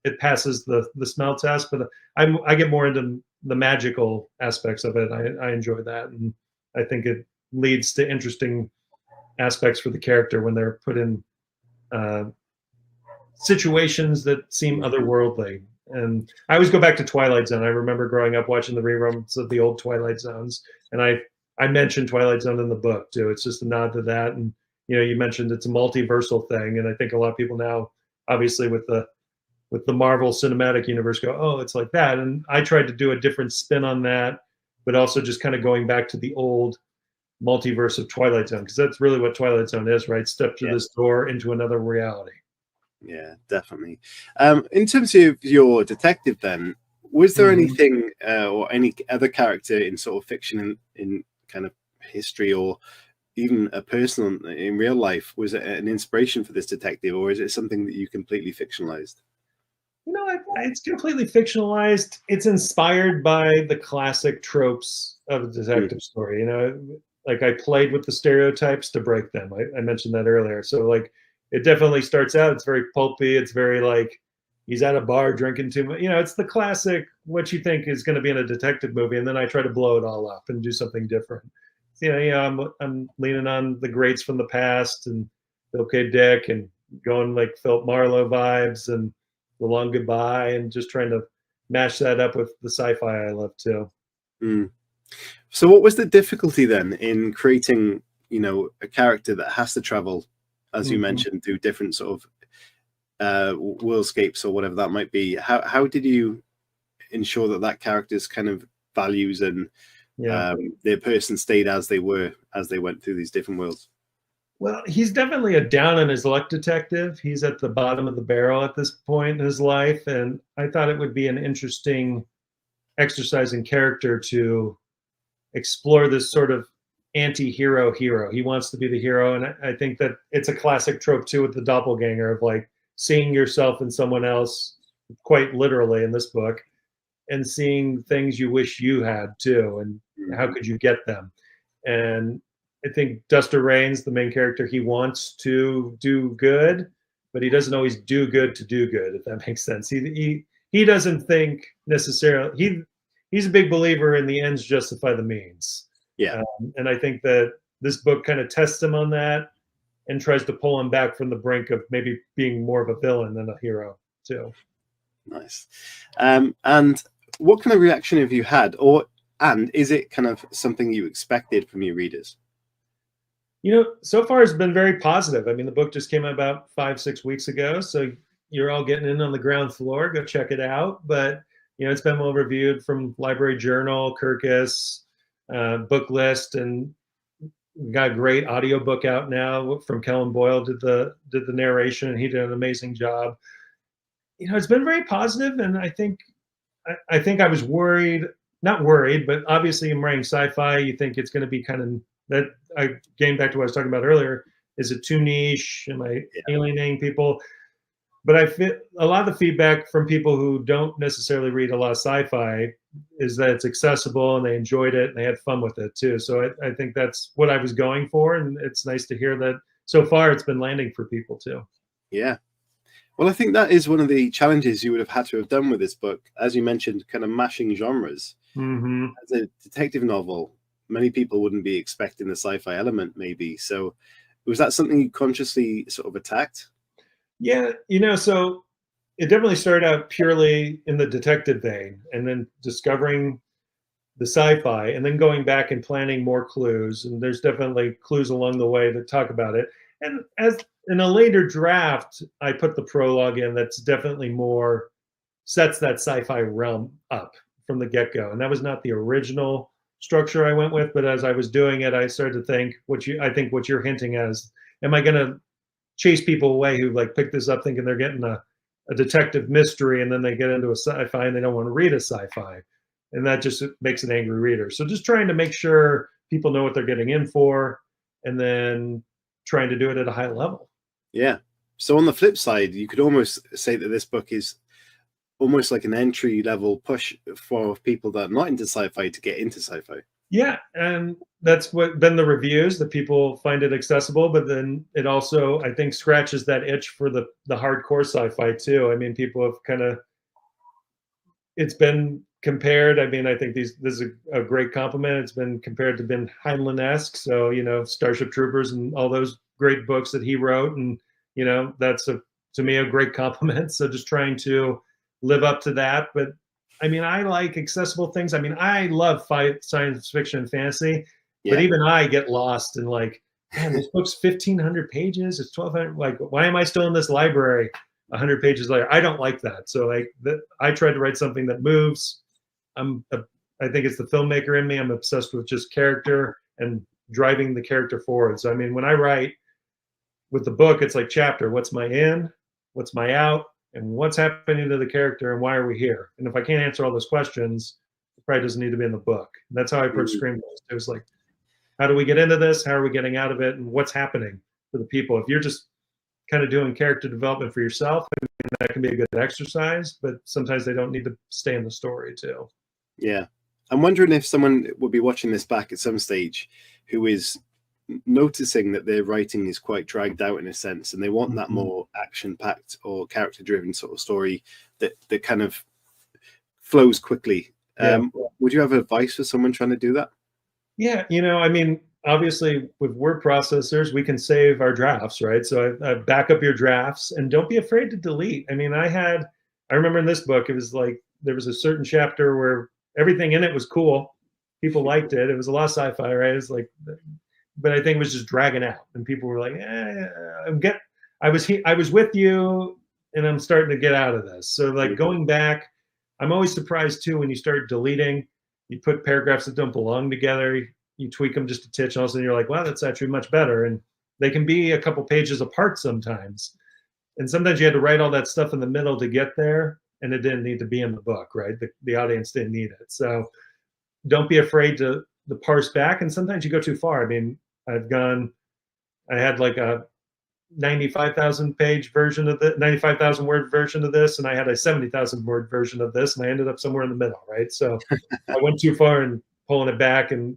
it passes the smell test, but I get more into the magical aspects of it. I enjoy that, and I think it leads to interesting aspects for the character when they're put in uh, situations that seem Mhm. otherworldly. And I always go back to Twilight Zone. I remember growing up watching the reruns of the old Twilight Zones, and I mentioned Twilight Zone in the book too. It's just a nod to that. And you know, you mentioned it's a multiversal thing, and I think a lot of people now, obviously with the Marvel Cinematic Universe, go, oh, it's like that. And I tried to do a different spin on that, but also just kind of going back to the old multiverse of Twilight Zone, because that's really what Twilight Zone is, right? Step through Yeah. this door into another reality. Yeah, definitely. In terms of your detective, then, was there Mm-hmm. anything or any other character in sort of fiction in kind of history or even a personal in real life? Was it an inspiration for this detective, or is it something that you completely fictionalized? You know, it's completely fictionalized. It's inspired by the classic tropes of a Mm, detective story. You know, like I played with the stereotypes to break them. I mentioned that earlier. So like, it definitely starts out. It's very pulpy. It's very like he's at a bar drinking too much. You know, it's the classic what you think is going to be in a detective movie, and then I try to blow it all up and do something different. So, I'm leaning on the greats from the past and Philip K. Dick and going like Philip Marlowe vibes and the Long Goodbye, and just trying to mash that up with the sci-fi I love too. mm. So, what was the difficulty then in creating, a character that has to travel, as you Mhm. mentioned, through different sort of worldscapes or whatever that might be? How did you ensure that that character's kind of values and Yeah. their person stayed as they were as they went through these different worlds? Well, he's definitely a down on his luck detective. He's at the bottom of the barrel at this point in his life, and I thought it would be an interesting exercise in character to explore this sort of anti-hero hero. He wants to be the hero, and I think that it's a classic trope too with the doppelganger of like seeing yourself in someone else, quite literally in this book, and seeing things you wish you had too, and how Mhm. could you get them. And I think Duster Raines, the main character, he wants to do good, but he doesn't always do good to do good, if that makes sense. He doesn't think necessarily he's a big believer in the ends justify the means. Yeah, And I think that this book kind of tests him on that and tries to pull him back from the brink of maybe being more of a villain than a hero too. nice. And what kind of reaction have you had, and is it kind of something you expected from your readers? You know, so far it's been very positive. I mean, the book just came out about 5, 6 weeks ago, so you're all getting in on the ground floor. Go check it out. But you know, it's been well reviewed from Library Journal, Kirkus, Book List, and we got a great audiobook out now from Kellen Boyle. Did the narration, and he did an amazing job. You know, it's been very positive, and I think I was worried, not worried, but obviously I'm writing sci-fi. You think it's going to be kind of that. I Getting back to what I was talking about earlier. Is it too niche? Am I Yeah. alienating people? But I feel a lot of the feedback from people who don't necessarily read a lot of sci-fi is that it's accessible and they enjoyed it and they had fun with it too. So I think that's what I was going for, and it's nice to hear that so far it's been landing for people too. Yeah. Well, I think that is one of the challenges you would have had to have done with this book, as you mentioned, kind of mashing genres. Mm-hmm. As a detective novel, many people wouldn't be expecting the sci-fi element, maybe. So, was that something you consciously sort of attacked? Yeah, you know, so it definitely started out purely in the detective vein, and then discovering the sci-fi, and then going back and planning more clues. And there's definitely clues along the way that talk about it. And as in a later draft, I put the prologue in that's definitely more sets that sci-fi realm up from the get-go. And that was not the original structure I went with, but as I was doing it, I started to think I think what you're hinting at is, am I going to chase people away who like pick this up thinking they're getting a detective mystery, and then they get into a sci-fi and they don't want to read a sci-fi, and that just makes an angry reader. So just trying to make sure people know what they're getting in for, and then trying to do it at a high level. Yeah. So on the flip side, you could almost say that this book is almost like an entry level push for people that are not into sci-fi to get into sci-fi. Yeah, and that's what been the reviews, that people find it accessible, but then it also, I think, scratches that itch for the hardcore sci-fi too. I mean, people have kind of, it's been compared. I mean, I think this is a great compliment. It's been compared to Ben Heinlein-esque. So, you know, Starship Troopers and all those great books that he wrote. And, you know, that's to me, a great compliment. So just trying to live up to that. But I mean, I like accessible things. I mean, I love science fiction and fantasy, but even I get lost in like, man, this book's 1,500 pages. It's 1,200. Like, why am I still in this library 100 pages later? I don't like that. So like, I tried to write something that moves. I think it's the filmmaker in me. I'm obsessed with just character and driving the character forward. So I mean, when I write with the book, it's like chapter. What's my in? What's my out? And what's happening to the character, and why are we here? And if I can't answer all those questions, it probably doesn't need to be in the book. And that's how I approach screenplays. It was like, how do we get into this? How are we getting out of it? And what's happening for the people? If you're just kind of doing character development for yourself, I mean, that can be a good exercise, but sometimes they don't need to stay in the story too. Yeah. I'm wondering if someone would be watching this back at some stage who is noticing that their writing is quite dragged out in a sense, and they want that more action-packed or character-driven sort of story that kind of flows quickly. Would you have advice for someone trying to do that? Yeah, you know, I mean, obviously with word processors, we can save our drafts, right? So I back up your drafts, and don't be afraid to delete. I mean, I remember in this book, it was like there was a certain chapter where everything in it was cool. People liked it. It was a lot of sci-fi, right? It's like, but I think it was just dragging out, and people were like, I was with you, and I'm starting to get out of this. So like going back, I'm always surprised too when you start deleting. You put paragraphs that don't belong together, you tweak them just a titch, and all of a sudden you're like, wow, that's actually much better. And they can be a couple pages apart sometimes. And sometimes you had to write all that stuff in the middle to get there, and it didn't need to be in the book, right? The audience didn't need it. So don't be afraid to parse back. And sometimes you go too far. I mean, I had like a 95,000 page version of the 95,000 word version of this, and I had a 70,000 word version of this, and I ended up somewhere in the middle, right? So I went too far and pulling it back, and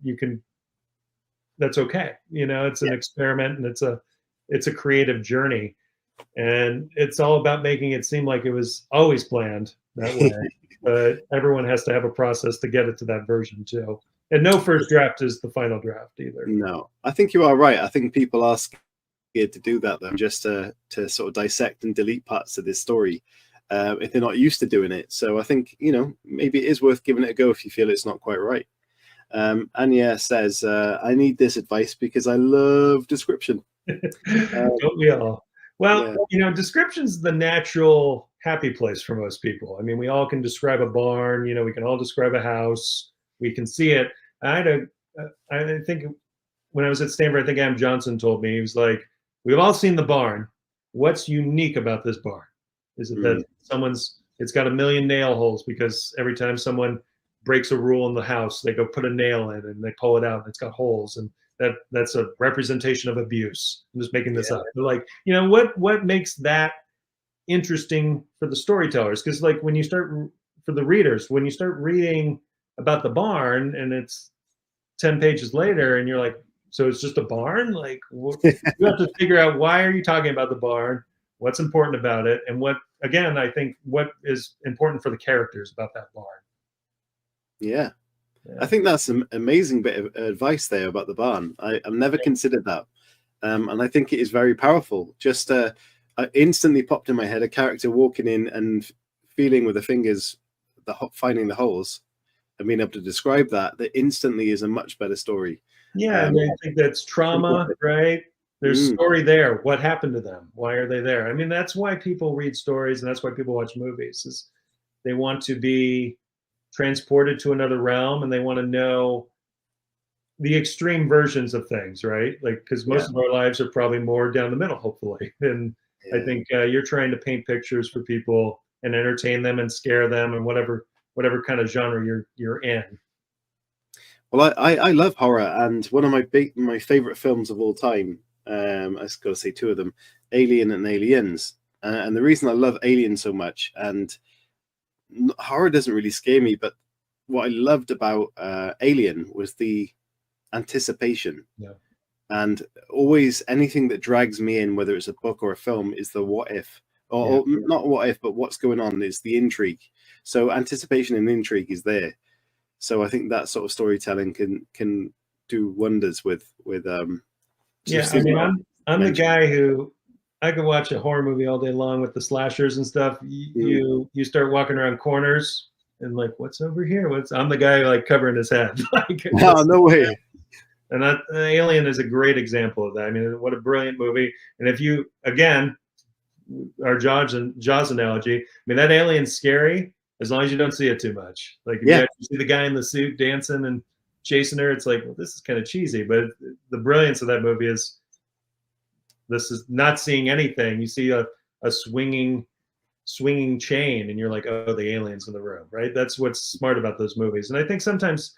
that's okay. You know, it's an experiment, and it's a creative journey, and it's all about making it seem like it was always planned that way. But everyone has to have a process to get it to that version too. And no first draft is the final draft either. No, I think you are right. I think people are scared to do that, though, just to sort of dissect and delete parts of this story if they're not used to doing it. So I think, you know, maybe it is worth giving it a go if you feel it's not quite right. Anya says, I need this advice because I love description. Don't we all? Well, you know, description's the natural happy place for most people. I mean, we all can describe a barn, you know, we can all describe a house, we can see it. I think when I was at Stanford, I think Am Johnson told me, he was like, we've all seen the barn. What's unique about this barn? Is it that it's got a million nail holes because every time someone breaks a rule in the house, they go put a nail in and they pull it out and it's got holes, and that's a representation of abuse. I'm just making this up. But like, you know, what makes that interesting for the storytellers? Because like when you start, for the readers, when you start reading about the barn and it's 10 pages later and you're like, so it's just a barn? Like, you have to figure out, why are you talking about the barn? What's important about it? And what, again, I think what is important for the characters about that barn. Yeah. I think that's an amazing bit of advice there about the barn. I've never considered that. And I think it is very powerful. Just instantly popped in my head a character walking in and feeling with the fingers, finding the holes, and being able to describe that instantly is a much better story. Yeah, and I think that's trauma, right? There's story there. What happened to them? Why are they there? I mean, that's why people read stories, and that's why people watch movies, is they want to be transported to another realm, and they want to know the extreme versions of things, right? Like, because Yeah. most of our lives are probably more down the middle, hopefully. And I Yeah. think you're trying to paint pictures for people and entertain them and scare them and whatever kind of genre you're in. Well, I love horror, and one of my favorite films of all time. I just got to say two of them, Alien and Aliens. And the reason I love Alien so much, and horror doesn't really scare me, but what I loved about Alien was the anticipation. Yeah. And always anything that drags me in, whether it's a book or a film, is the what if, Yeah. or not what if, but what's going on is the intrigue. So anticipation and intrigue is there. So I think that sort of storytelling can do wonders with Yeah. just I as mean, well I'm the mentioned. guy who I could watch a horror movie all day long with the slashers and stuff. Mm. You start walking around corners and like, what's over here? I'm the guy like covering his head. Like, Oh, no way. and that Alien is a great example of that. I mean, what a brilliant movie. And if you, again, our Jaws analogy, I mean, that alien's scary as long as you don't see it too much. Like, if you Yeah, actually see the guy in the suit dancing and chasing her, it's like, well, this is kind of cheesy. But the brilliance of that movie is this is not seeing anything. You see a swinging chain, and you're like, oh, the alien's in the room, right? That's what's smart about those movies. And I think sometimes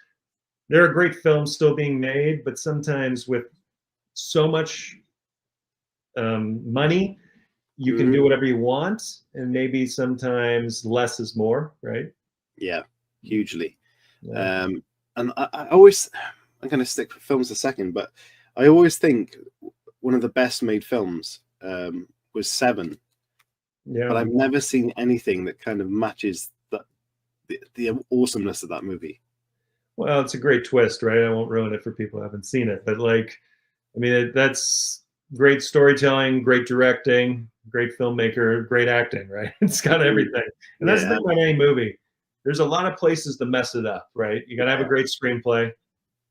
there are great films still being made, but sometimes with so much money, you can hmm do whatever you want, and maybe sometimes less is more, right? yeah, hugely. Yeah. Um, and I always, I'm going to stick with films a second, but I always think one of the best made films was Seven, Yeah. but I've never seen anything that kind of matches the awesomeness of that movie. Well, it's a great twist, right? I won't ruin it for people who haven't seen it, but like, I mean, that's great storytelling, great directing, great filmmaker, great acting, right? It's got Mhm. everything. And that's the Yeah, thing about any movie. There's a lot of places to mess it up, right? You got to have a yeah, great screenplay,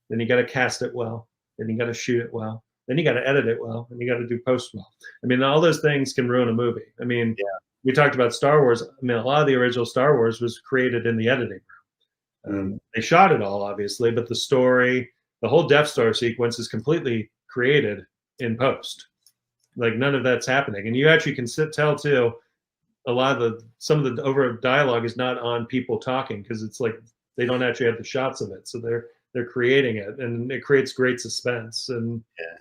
then you got to cast it well, then you got to shoot it well, then you got to edit it well, and you got to do post well. I mean, all those things can ruin a movie. I mean, yeah. we talked about Star Wars. I mean, a lot of the original Star Wars was created in the editing. Mm. They shot it all, obviously, but the story, the whole Death Star sequence is completely created in post. Like, none of that's happening, and you actually can tell too. A lot of some of the over dialogue is not on people talking because it's like they don't actually have the shots of it, so they're creating it, and it creates great suspense. And Yeah.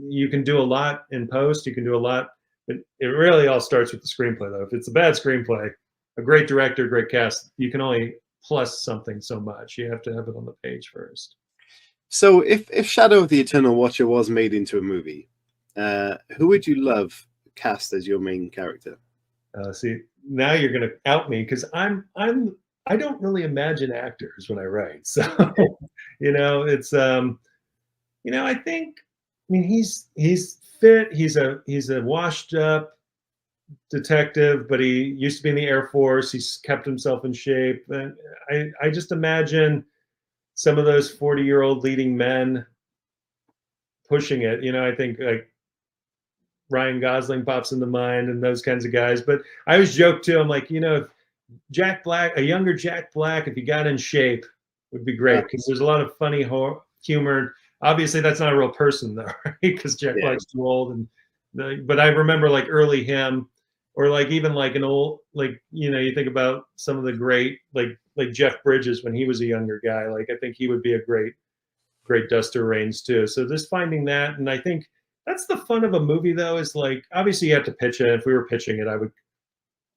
you can do a lot in post. You can do a lot. It really all starts with the screenplay, though. If it's a bad screenplay, a great director, great cast, you can only plus something so much. You have to have it on the page first. So if Shadow of the Eternal Watcher was made into a movie, who would you love cast as your main character? See, now you're going to out me because I don't really imagine actors when I write. So, it's I think, I mean, he's fit. He's a washed up detective, but he used to be in the Air Force. He's kept himself in shape, and I just imagine some of those 40-year-old leading men pushing it. I think like Ryan Gosling pops into mind and those kinds of guys. But I always joke too. I'm like, if Jack Black, a younger Jack Black, if he got in shape, would be Uh, great because there's a lot of funny humor. Obviously, that's not a real person though, right? Because Jack yeah, Black's too old. But I remember like early him, or like even like an old like you think about some of the great like Jeff Bridges when he was a younger guy. Like I think he would be a great Duster Reigns too. So just finding that, and I think that's the fun of a movie though, is like obviously you have to pitch it. If we were pitching it, I would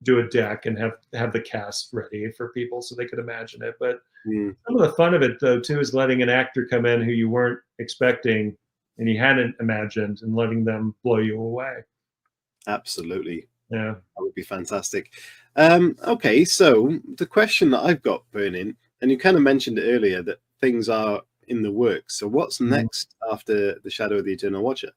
do a deck and have the cast ready for people so they could imagine it. But mm, some of the fun of it though too is letting an actor come in who you weren't expecting and you hadn't imagined and letting them blow you away. absolutely. Yeah. That would be fantastic. Okay, so the question that I've got burning, and you kind of mentioned it earlier that things are in the works. So what's Mhm. next after The Shadow of the Eternal Watcher?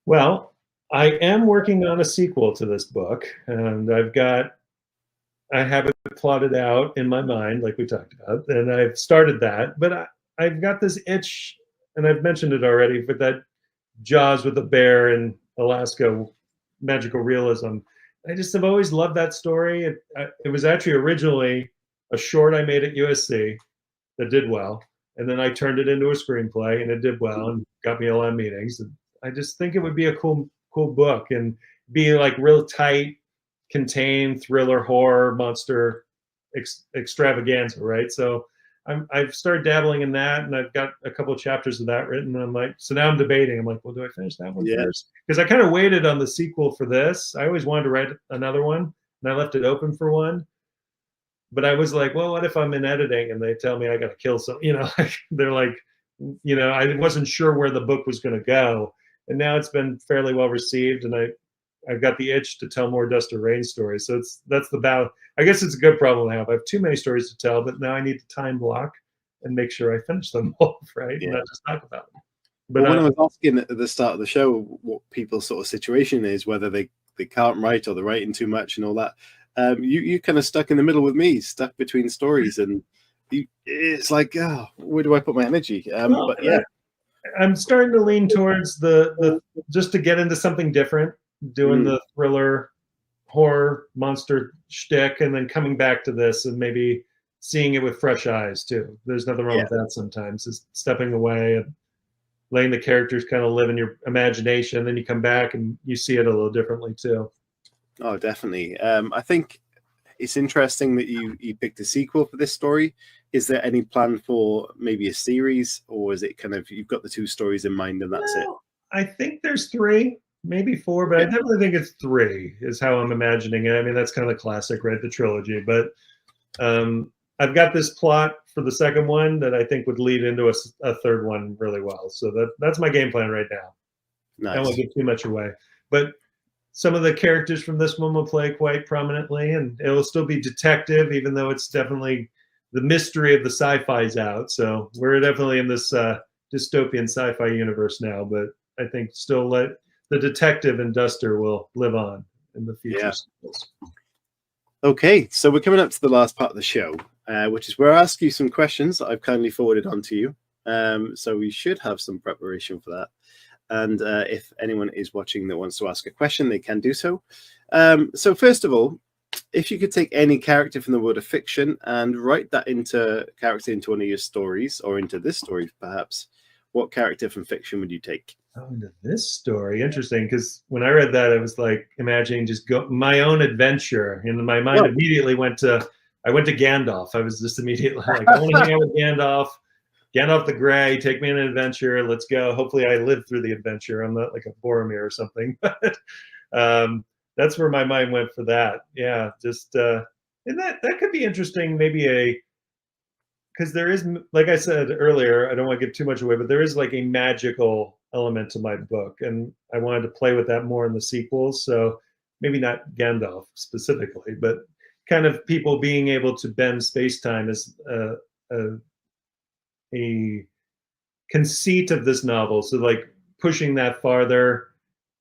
Well, I am working on a sequel to this book, and I have it plotted out in my mind, like we talked about, and I've started that. But I've got this itch, and I've mentioned it already, but that Jaws with the bear in Alaska, magical realism. I just have always loved that story. It was actually originally a short I made at USC that did well, and then I turned it into a screenplay, and it did well and got me a lot of meetings. And I just think it would be a cool book and be like real tight, contained thriller, horror, monster extravaganza, right? So I've started dabbling in that, and I've got a couple of chapters of that written. And I'm like, so now I'm debating. I'm like, well, do I finish that one first? Because I kind of waited on the sequel for this. I always wanted to write another one, and I left it open for one. But I was like, well, what if I'm in editing and they tell me I got to kill some, they're like, I wasn't sure where the book was going to go. And now it's been fairly well received, and I've got the itch to tell more Dust or Rain stories. So that's the battle. I guess it's a good problem to have. I have too many stories to tell, but now I need to time block and make sure I finish them all, right? And not just talk about them. But when I was asking at the start of the show what people's sort of situation is, whether they can't write or they're writing too much and all that, you kind of stuck in the middle with me, stuck between stories, and it's like, oh, where do I put my energy? But yeah, I'm starting to lean towards the just to get into something different, doing the thriller, horror, monster shtick, and then coming back to this and maybe seeing it with fresh eyes too. There's nothing wrong with that sometimes. Is stepping away and letting the characters kind of live in your imagination, then you come back and you see it a little differently too. Oh, definitely. I think it's interesting that you picked a sequel for this story. Is there any plan for maybe a series, or is it kind of you've got the 2 stories in mind and that's it? I think there's 3, maybe 4, but I definitely think it's 3 is how I'm imagining it. I mean, that's kind of the classic, right? The trilogy. But I've got this plot for the second one that I think would lead into a third one really well. So that's my game plan right now. Nice. I don't want to give too much away. But some of the characters from this one will play quite prominently, and it will still be detective, even though it's definitely the mystery of the sci-fi's out. So we're definitely in this dystopian sci-fi universe now, but I think still let the detective and Duster will live on in the future. Okay, so we're coming up to the last part of the show, which is where I ask you some questions that I've kindly forwarded on to you. So we should have some preparation for that. And if anyone is watching that wants to ask a question, they can do so. So first of all, if you could take any character from the world of fiction and write that character into one of your stories, or into this story perhaps, what character from fiction would you take? Oh, into this story. Interesting, because when I read that, I was like imagining just my own adventure. And my mind immediately went to Gandalf. I was just immediately like, I want to hang out with Gandalf the Grey, take me on an adventure. Let's go. Hopefully I live through the adventure. I'm not like a Boromir or something. But that's where my mind went for that. Yeah, just and that could be interesting. Maybe because there is, like I said earlier, I don't want to give too much away, but there is like a magical element to my book, and I wanted to play with that more in the sequels. So maybe not Gandalf specifically, but kind of people being able to bend space-time is a conceit of this novel. So like pushing that farther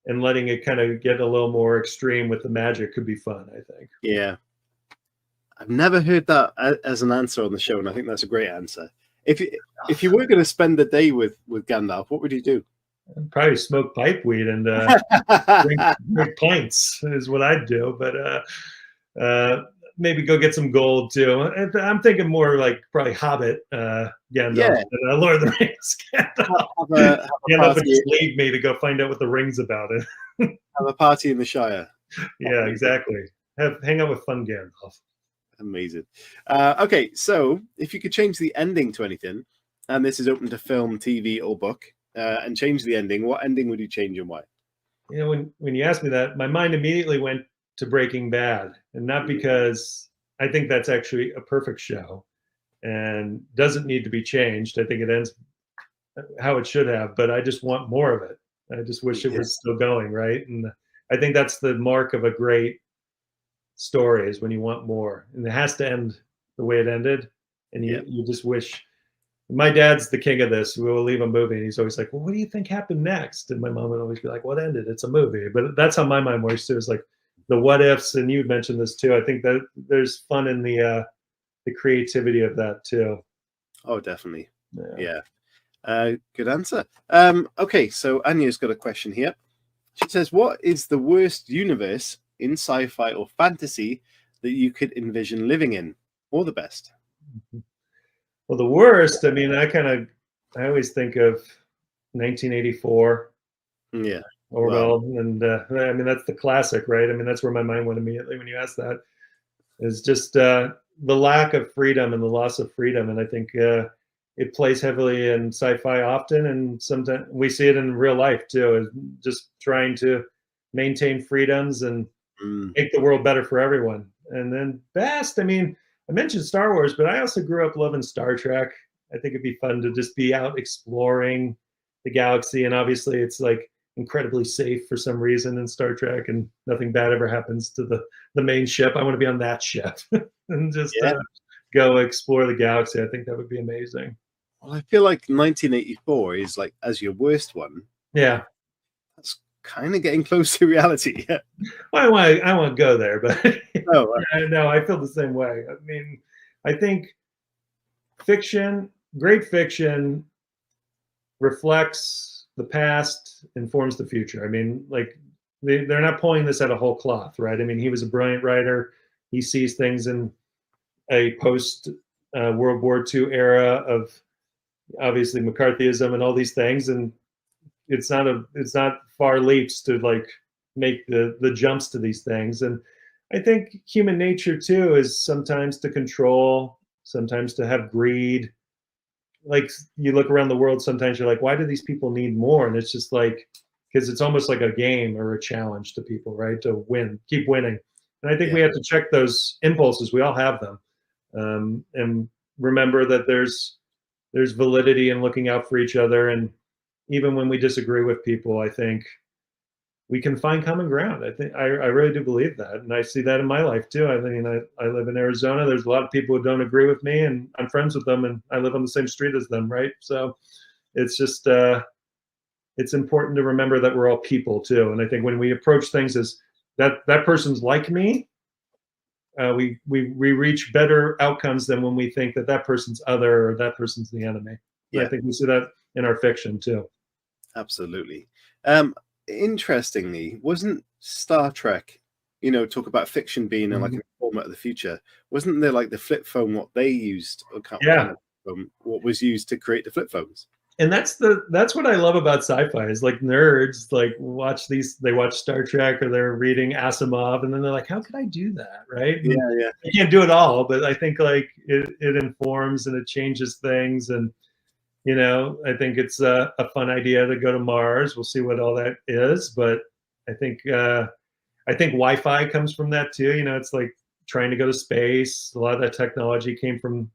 and letting it kind of get a little more extreme with the magic could be fun, I think. Yeah. I've never heard that as an answer on the show, and I think that's a great answer. If you were going to spend the day with Gandalf, what would you do? I'd probably smoke pipe weed and drink pints is what I'd do. But maybe go get some gold too. I'm thinking more like probably Hobbit Gandalf than Lord of the Rings Gandalf. Gandalf would just leave me to go find out what the ring's about. Have a party in the Shire. Yeah, exactly. Hang out with fun Gandalf. Amazing. Okay, so if you could change the ending to anything, and this is open to film, TV, or book, and change the ending, what ending would you change and why? You know, when you asked me that, my mind immediately went to Breaking Bad, and not because I think that's actually a perfect show and doesn't need to be changed. I think it ends how it should have, but I just want more of it. I just wish it was still going, right? And I think that's the mark of a great story, is when you want more, and it has to end the way it ended, and you just wish. My dad's the king of this. We will leave a movie, and he's always like, well, what do you think happened next? And my mom would always be like, what ended? It's a movie. But that's how my mind works too. It's like the what ifs, and you'd mentioned this too. I think that there's fun in the creativity of that too. Oh, definitely. Yeah. Good answer. Okay, so Anya's got a question here. She says, what is the worst universe in sci-fi or fantasy that you could envision living in, or the best? Well, the worst, I mean, I always think of 1984, Yeah. Well, Orwell, and I mean, that's the classic, right? I mean, that's where my mind went immediately when you asked that. Is just the lack of freedom and the loss of freedom, and I think it plays heavily in sci-fi often, and sometimes we see it in real life too. Is just trying to maintain freedoms and mm, make the world better for everyone. And then best, I mean, I mentioned Star Wars, but I also grew up loving Star Trek. I think it'd be fun to just be out exploring the galaxy, and obviously it's like incredibly safe for some reason in Star Trek, and nothing bad ever happens to the main ship. I want to be on that ship and just yeah. go explore the galaxy. I think that would be amazing. Well, I feel like 1984 is like as your worst one. Yeah. That's kind of getting close to reality. Yeah. Well, I want to go there, but Oh, yeah, no, I feel the same way. I mean, I think fiction, great fiction, reflects the past, informs the future. I mean, like they're not pulling this out of whole cloth, right? I mean, he was a brilliant writer. He sees things in a post World War II era of obviously McCarthyism and all these things, and it's not far leaps to like make the jumps to these things. And I think human nature too is sometimes to control, sometimes to have greed. Like you look around the world, sometimes you're like, why do these people need more? And it's just like because it's almost like a game or a challenge to people, right? To win, keep winning. And I think yeah. we have to check those impulses. We all have them, and remember that there's validity in looking out for each other. And even when we disagree with people, I think we can find common ground. I really do believe that, and I see that in my life too. I mean, I live in Arizona. There's a lot of people who don't agree with me, and I'm friends with them, and I live on the same street as them, right? So it's just it's important to remember that we're all people too. And I think when we approach things as that person's like me, we reach better outcomes than when we think that that person's other or that person's the enemy. And I Yeah. think we see that in our fiction too. Absolutely. Interestingly, wasn't Star Trek, talk about fiction being like Mhm. an format of the future? Wasn't there like the flip phone, what they used, or kind Yeah. of what was used to create the flip phones? And that's what I love about sci-fi is like nerds like they watch Star Trek or they're reading Asimov and then they're like, how could I do that? Right. Yeah, And yeah, you can't do it all, but I think like it informs and it changes things. And I think it's a fun idea to go to Mars. We'll see what all that is, but I think I think Wi-Fi comes from that too. It's like trying to go to space. A lot of that technology came from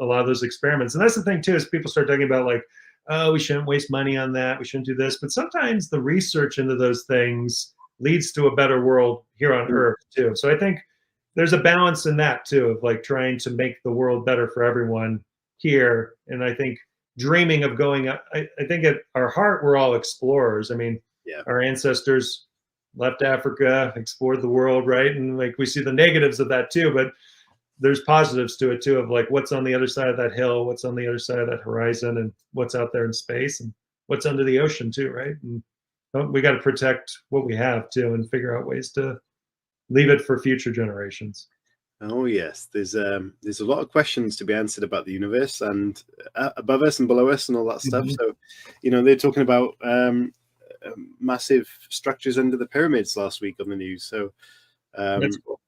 a lot of those experiments. And that's the thing too, is people start talking about like, oh, we shouldn't waste money on that. We shouldn't do this. But sometimes the research into those things leads to a better world here on mm, Earth too. So I think there's a balance in that too, of like trying to make the world better for everyone here. And I think dreaming of going, I think at our heart, we're all explorers. I mean, yeah, our ancestors left Africa, explored the world, right? And like we see the negatives of that too, but there's positives to it too, of like what's on the other side of that hill, what's on the other side of that horizon, and what's out there in space, and what's under the ocean too, right? And we got to protect what we have too, and figure out ways to leave it for future generations. oh yes. There's a lot of questions to be answered about the universe and above us and below us and all that stuff. Mhm. So, they're talking about massive structures under the pyramids last week on the news. So, That's um, cool.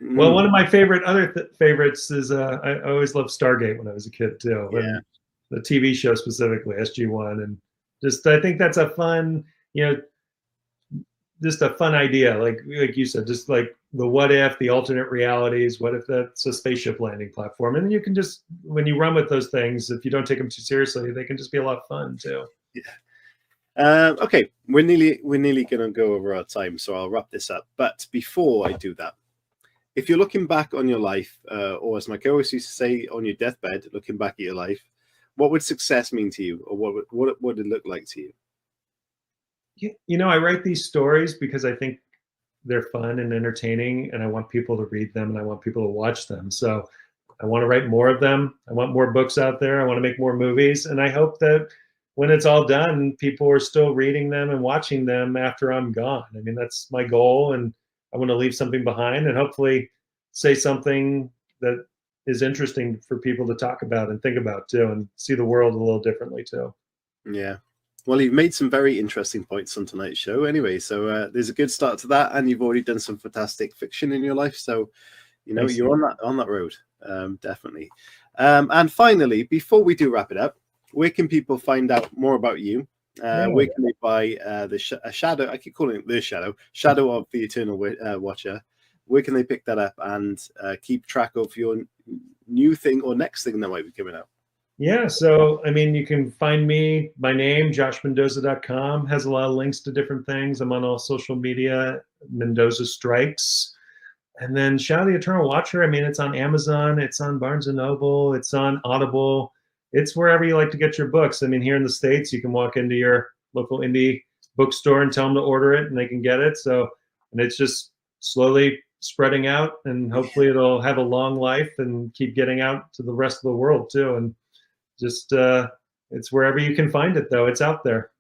Well, mm, one of my favorites is I always loved Stargate when I was a kid too, yeah, and the TV show specifically SG1, and just I think that's a fun, you know, just a fun idea. Like you said, just like the what if, the alternate realities. What if that's a spaceship landing platform? And you can just when you run with those things, if you don't take them too seriously, they can just be a lot of fun too. yeah. Okay, we're nearly going to go over our time, so I'll wrap this up. But before I do that, if you're looking back on your life, or as my co-host used to say, on your deathbed, looking back at your life, what would success mean to you, or what would it look like to you? I write these stories because I think they're fun and entertaining, and I want people to read them and I want people to watch them. So I want to write more of them. I want more books out there. I want to make more movies, and I hope that when it's all done, people are still reading them and watching them after I'm gone. I mean, that's my goal, and I want to leave something behind and hopefully say something that is interesting for people to talk about and think about too, and see the world a little differently too. Yeah. Well, you've made some very interesting points on tonight's show anyway. So there's a good start to that. And you've already done some fantastic fiction in your life. So, you know, Thanks, you're on that road. Definitely. And finally, before we do wrap it up, where can people find out more about you? Where can they buy a Shadow? I keep calling it the Shadow of the Eternal Watcher. Where can they pick that up and keep track of your new thing or next thing that might be coming out? Yeah, so I mean, you can find me, my name, joshmendoza.com, has a lot of links to different things. I'm on all social media, Mendoza Strikes. And then Shadow of the Eternal Watcher, I mean, it's on Amazon, it's on Barnes & Noble, it's on Audible. It's wherever you like to get your books. I mean, here in the States, you can walk into your local indie bookstore and tell them to order it and they can get it. So, and it's just slowly spreading out, and hopefully it'll have a long life and keep getting out to the rest of the world too. And just it's wherever you can find it, though. It's out there.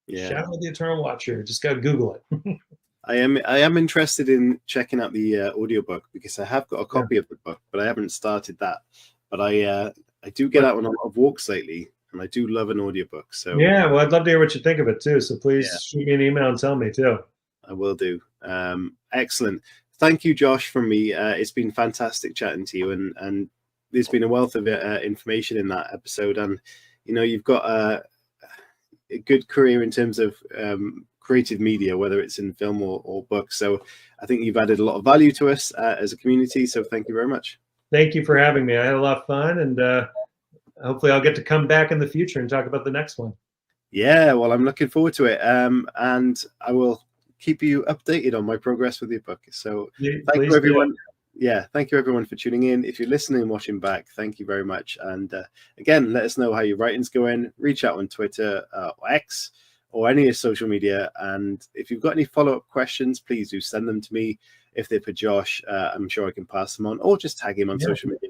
Yeah. Shadow of the Eternal Watcher. Just got to Google it. I am interested in checking out the audiobook, because I have got a copy of the book, but I haven't started that. But I do get out on a lot of walks lately, and I do love an audiobook. So yeah, well, I'd love to hear what you think of it too. So please shoot me an email and tell me too. I will do. Excellent. Thank you, Josh, from me. It's been fantastic chatting to you, and there's been a wealth of information in that episode. And you know, you've got a good career in terms of creative media, whether it's in film or books. So I think you've added a lot of value to us as a community. So thank you very much. Thank you for having me. I had a lot of fun, and hopefully I'll get to come back in the future and talk about the next one. Yeah, well, I'm looking forward to it. And I will keep you updated on my progress with your book. So thank you, everyone. Yeah, thank you, everyone, for tuning in. If you're listening and watching back, thank you very much. And again, let us know how your writing's going. Reach out on Twitter or X or any of social media. And if you've got any follow-up questions, please do send them to me. If they're for Josh, I'm sure I can pass them on, or just tag him on social media.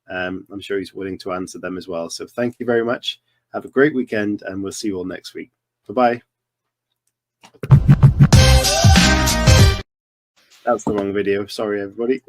I'm sure he's willing to answer them as well. So thank you very much. Have a great weekend, and we'll see you all next week. Bye-bye. That's the wrong video. Sorry, everybody.